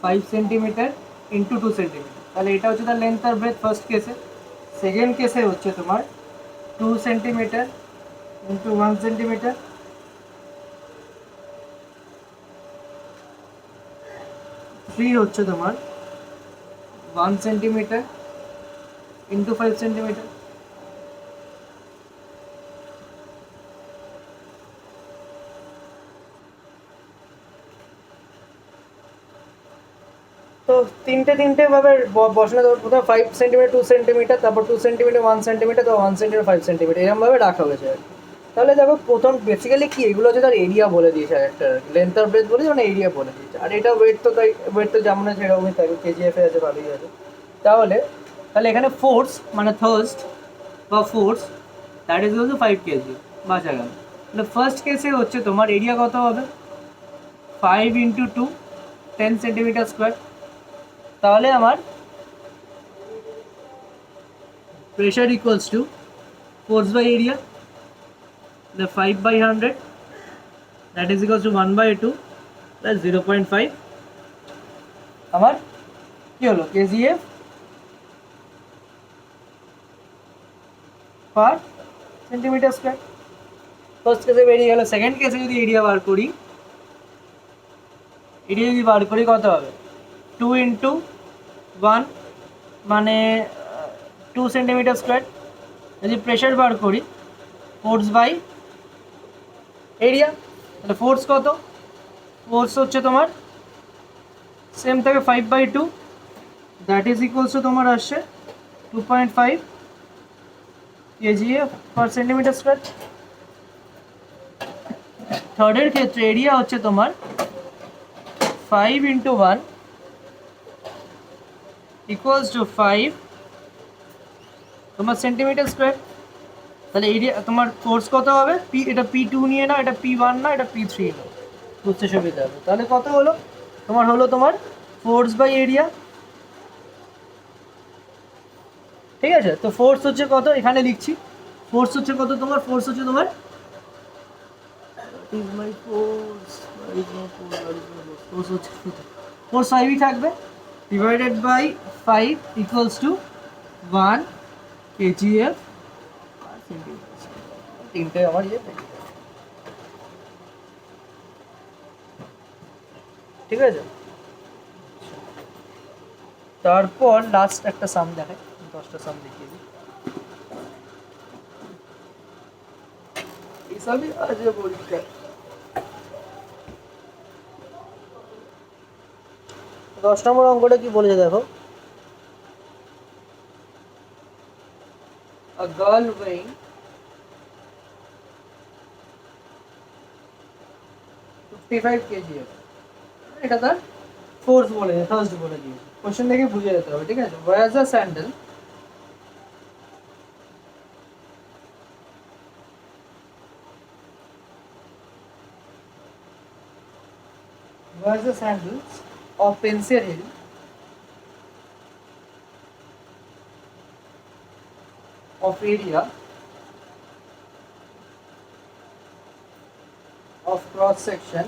5 সেন্টিমিটার ইন্টু 2 সেন্টিমিটার, তাহলে এটা হচ্ছে তার লেন্থ আর ব্রেথ ফার্স্ট কেসে। সেকেন্ড কেসে হচ্ছে তোমার 2 সেন্টিমিটার ইন্টু 1 সেন্টিমিটার, থ্রি হচ্ছে তোমার 1 সেন্টিমিটার ইন্টু 5 সেন্টিমিটার। তো তিনটে ভাবে বসানো, প্রথমে 5 সেন্টিমিটার 2 সেন্টিমিটার, তারপর 2 সেন্টিমিটার 1 সেন্টিমিটার, তো 1 সেন্টিমিটার 5 সেন্টিমিটার এরকমভাবে রাখা হয়েছে আর কি। তাহলে দেখো প্রথম বেসিক্যালি কি এগুলো হচ্ছে তার এরিয়া বলে দিয়েছে, একটা লেন্থ আর ব্রেথ বলে মানে এরিয়া বলে দিয়েছে। আর এটা ওয়েট তো তাই ওয়েট তো যেমন আছে সেরকমই থাকবে, কেজিএফে আছে ভালোই আছে। তাহলে তাহলে এখানে ফোর্স মানে থার্স্ট বা force that is also 5 KG বাঁচা গেল। তাহলে ফার্স্ট কেসে হচ্ছে তোমার এরিয়া কত হবে, 5 ইন্টু 2 10 সেন্টিমিটার স্কোয়ার। তাহলে আমার pressure equals to force by area, the 5/100 that is equals to 1/2 plus 0.5 আমার কি হলো কেজিএফ পার সেন্টিমিটার স্কোয়ার। ফার্স্ট কেসে বেরিয়ে গেল। সেকেন্ড কেসে যদি এরিয়া বার করি, কত হবে, 2 ইন্টু 1 মানে 2 সেন্টিমিটার স্কোয়ার। যদি প্রেশার বার করি ফোর্স বাই এরিয়া, তাহলে ফোর্স কত, ফোর্স হচ্ছে তোমার সেম থাকে 5/2, দ্যাট ইজ ইকুয়ালস টু তোমার আসছে 2.5 কেজিএফ পার সেন্টিমিটার স্কোয়ার। থার্ডের ক্ষেত্রে এরিয়া হচ্ছে তোমার 5 ইন্টু 1 ইকুয়ালস টু 5 তোমার সেন্টিমিটার স্কোয়ার। তাহলে এরিয়া তোমার ফোর্স কত হবে, পি এটা P2 নিয়ে নাও, এটা P1 না, এটা P3 নাও, বুঝতে সুবিধা হবে। তাহলে কত হলো তোমার ফোর্স বাই এরিয়া, ঠিক আছে। তো ফোর্স হচ্ছে কত এখানে লিখছি, ফোর্স হচ্ছে কত তোমার, ফোর্স 5ই থাকবে, divided by 5 equals to 1 KGF. তিনটে আমার ঠিক আছে। তারপর লাস্ট একটা সাম দেখাই, 10টা সাম দেখিয়ে দিই। এইসবই আছে পরীক্ষায়। 10 নম্বর অঙ্কটা কি বলেছে দেখো, a girl weighing 55 kgs, এটা তার ফোর্স বলে, থার্স্ট বলে দিয়েছে। কোশ্চেন দেখে বুঝে যেতে হবে, ঠিক আছে। wears a sandal wears the sandals of Pencil Hill of area of cross section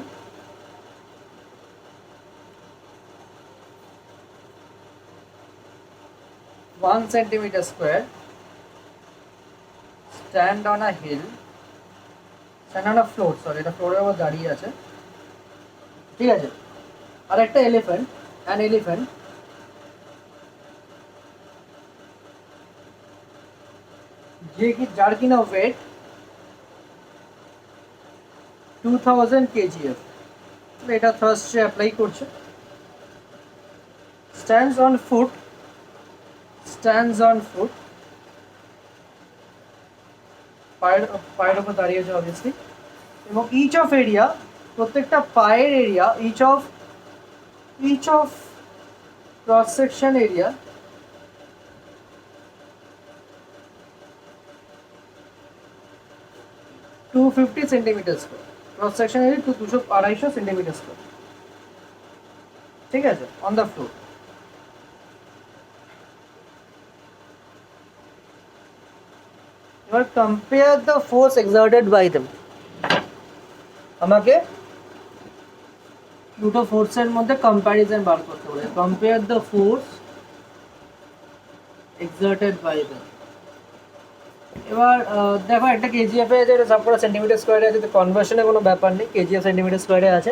1 centimeter square, stand on a hill, stand on a floor, sorry এটা ফ্লোরের উপর দাঁড়িয়ে আছে, ঠিক আছে। আর একটা এলিফ্যান্ট, অ্যান এলিফ্যান্ট যার কিনা ওয়েট 2000 kgf, এটা থার্স্টে অ্যাপ্লাই করছে। stands on foot পায়ের উপর দাঁড়িয়েছে অবভিয়াসলি, এবং ইচ অফ এরিয়া, প্রত্যেকটা পায়ের area, each of cross section area 250 centimetre square, cross section area 250 centimetre square, ঠিক আছে, অন দ্য ফ্লোর। এবার compare the force exerted by them, আমাকে দুটো ফোর্সের মধ্যে কম্প্যারিজন বার করতে বলে। Compare the force exerted by them. এবার দেখো একটা কেজিএফ এ আছে, এটা সব করে সেন্টিমিটার স্কোয়ারে আছে, তো কনভার্সনে কোনো ব্যাপার নেই, কেজিএফ সেন্টিমিটার স্কোয়ারে আছে,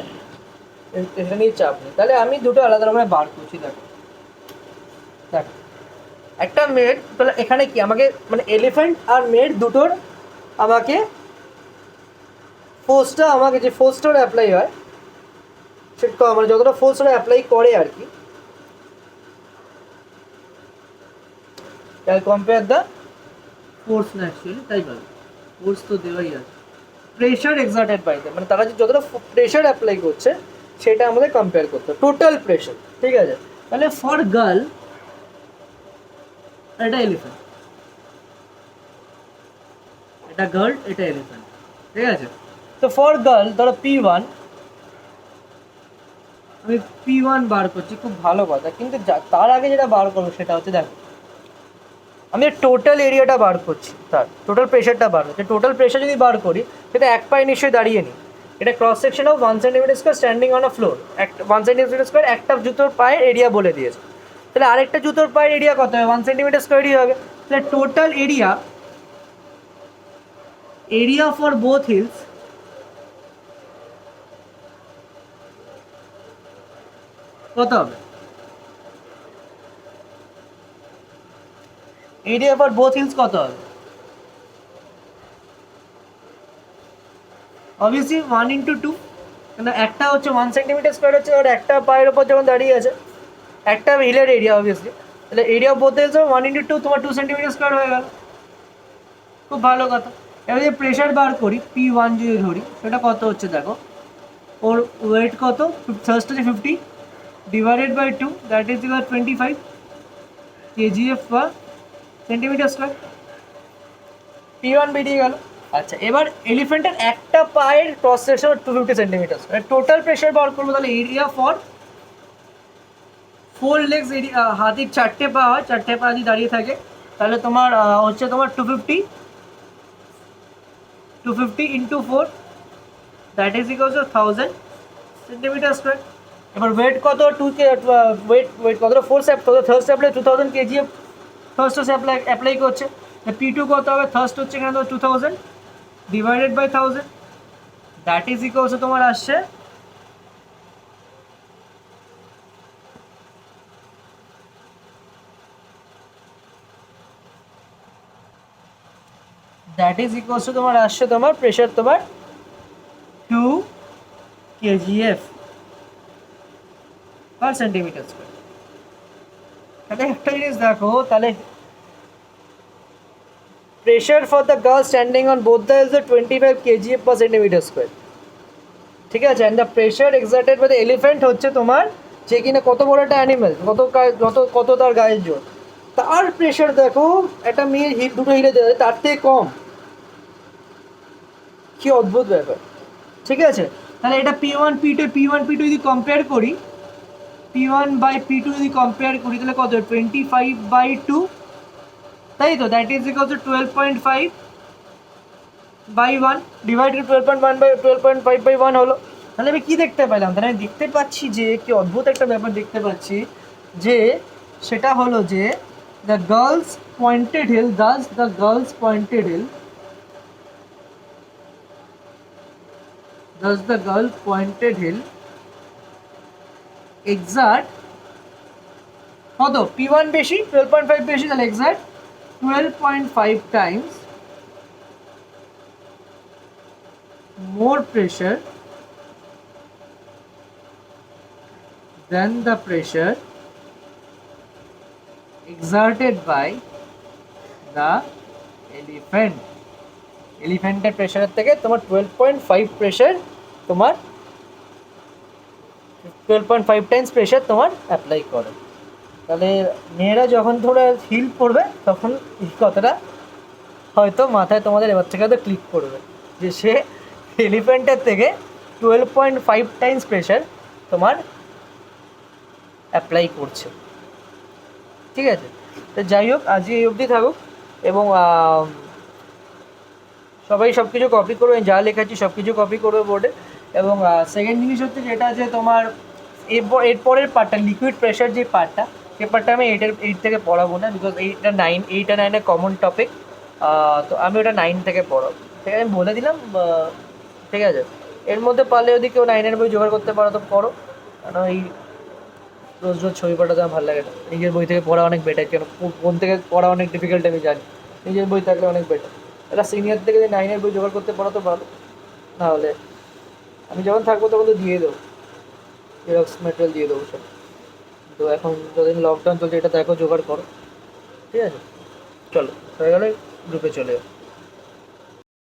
এটা নিয়ে চাপ নেই। তাহলে আমি দুটো আলাদা রকমের বার করছি। দেখো দেখো একটা মেড, তাহলে এখানে কি আমাকে মানে এলিফ্যান্ট আর মেড দুটোর আমাকে ফোর্সটা, আমাকে যে ফোর্সটা অ্যাপ্লাই হয় সেটা মানে যতটা ফোর্সটা অ্যাপ্লাই করে আর কি, কম্পেয়ার দ্য ফোর্স না অ্যাকচুয়ালি, তাই বলে ফোর্স তো দেওয়াই আছে, প্রেশার এক্সার্টেড বাই দেম, মানে তারা যে যতটা প্রেশার অ্যাপ্লাই করছে সেটা আমাদের কম্পেয়ার করতে হবে, টোটাল প্রেশার, ঠিক আছে। তাহলে ফর গার্ল, এটা এলিফ্যান্ট, এটা গার্ল, এটা এলিফ্যান্ট, ঠিক আছে। তো ফর গার্ল ধরো P1, আমি P1 বার করছি, খুব ভালো কথা, কিন্তু তার আগে যেটা বার করবো সেটা হচ্ছে, দেখো আমি টোটাল এরিয়াটা বার করছি, তার টোটাল প্রেশারটা বার হচ্ছে। টোটাল প্রেশার যদি বার করি, সেটা এক পায়ে নিশ্চয়ই দাঁড়িয়ে নিই, এটা cross section of 1 centimetre square standing on a floor, 1 centimetre square একটা জুতোর পায়ের এরিয়া বলে দিয়েছে। তাহলে আরেকটা জুতোর পায়ের এরিয়া কত হবে? 1 সেন্টিমিটার স্কোয়ারই হবে। তাহলে total area for both hills কত হবে? এরিয়া ফর বোথ হিলস কত হবে? অবভিয়াসলি 1 ইন্টু 2, কেন একটা হচ্ছে 1 সেন্টিমিটার স্কোয়ার হচ্ছে, আর একটা পায়ের ওপর যখন দাঁড়িয়ে আছে, একটা হিলের এরিয়া অবভিয়াসলি, তাহলে area of both hills 1 into 2, তোমার 2 সেন্টিমিটার স্কোয়ার হয়ে গেল, খুব ভালো কথা। এবার যদি প্রেশার বার করি, P1 যদি ধরি, সেটা কত হচ্ছে দেখো, ওর ওয়েট কত, থার্স্ট হচ্ছে 50 divided by 2, that is equal 25 kgf বা সেন্টিমিটার স্কোয়ার, P1 বেরিয়ে গেল। আচ্ছা, এবার এলিফ্যান্টের একটা পায়ের cross section 250 centimetre, total pressure বার করবো, তাহলে এরিয়া ফর 4 লেগস, হাতির 4টে পা হয়, 4টে পা যদি দাঁড়িয়ে থাকে, তাহলে তোমার হচ্ছে তোমার 250 into 4, that is equal to 1000 centimetre square. এবার ওয়েট কত, ওয়েট কতটা force thrust apply 2000 KG thrust apply করছে, P2 কত হবে, থার্স্ট হচ্ছে এখানে তো 2000 divided by 1000, that is equal to তোমার আসছে দ্যাট ইজ ইকুয়ালস টু তোমার আসছে তোমার প্রেশার তোমার 2 kgf পার সেন্টিমিটার স্কোয়ার। তাহলে একটা জিনিস দেখো, তাহলে pressure for the girl standing on both the is 25 kgf per centimetre square, ঠিক আছে। And the pressure exerted by the elephant হচ্ছে তোমার, যে কিনা কত বড় একটা অ্যানিমেল, কত তার গায়ের জোর, তার প্রেশার দেখো একটা মেয়ের দুটো হিলে দেয় তার থেকে কম। কি অদ্ভুত ব্যাপার, ঠিক আছে। তাহলে এটা পি ওয়ান পি টু যদি কম্পেয়ার করি, P1/P2 যদি কম্পেয়ার করি তাহলে কত 25/2, তাই তো, that is equal two 12.5/1 divided 12.5/1 হলো। তাহলে আমি কি দেখতে পেলাম, তাহলে আমি দেখতে পাচ্ছি যে কি অদ্ভুত একটা ব্যাপার দেখতে পাচ্ছি, যে সেটা হলো যে the girls pointed heel the girl pointed hill exert কত P1 বেশি 12.5 বেশি, তাহলে exert 12.5 times more pressure than the pressure exerted by the elephant. এলিফ্যান্টের প্রেশারের থেকে তোমার 12.5 প্রেশার, তোমার 12.5 টাইমস প্রেশার তোমার অ্যাপ্লাই করে। তাহলে মেয়েরা যখন তোমরা হিল পড়বে তখন এই কথাটা হয়তো মাথায় তোমাদের এবার থেকে হয়তো ক্লিক করবে, যে সে এলিফ্যান্টের থেকে 12.5 টাইমস প্রেশার তোমার অ্যাপ্লাই করছে, ঠিক আছে। তো যাই হোক, আজকে এই অবধি থাকুক, এবং সবাই সব কিছু কপি করবে, যা লেখাচ্ছি সব কিছু কপি করবে বোর্ডে। এবং সেকেন্ড জিনিস হচ্ছে যেটা আছে তোমার এরপরের পার্টটা লিকুইড প্রেশার, যে পার্টটা, সে পার্টটা আমি এইট থেকে পড়াবো না, বিকজ এইট আর 9 কমন টপিক, তো আমি ওটা 9 থেকে পড়াবো, ঠিক আছে, আমি বলে দিলাম, ঠিক আছে। এর মধ্যে পারলে যদি কেউ 9-এর বই জোগাড় করতে পারো তো করো, কারণ এই রোজ রোজ ছবি পাঠাতে আমার ভালো লাগে না। নিজের বই থেকে পড়া অনেক বেটার, কেন ফোন থেকে পড়া অনেক ডিফিকাল্ট আমি জানি, নিজের বই থাকলে অনেক বেটার। এটা সিনিয়র থেকে যদি 9-এর বই জোগাড় করতে পারো তো ভালো, নাহলে আমি যখন থাকবো তখন তো দিয়ে দেবো, জেরক্স ম্যাটেরিয়াল দিয়ে দেবো সব। তো এখন যতদিন লকডাউন চলছে এটা দেখো জোগাড় করো, ঠিক আছে। চলো হয়ে গেলে গ্রুপে চলে যাও।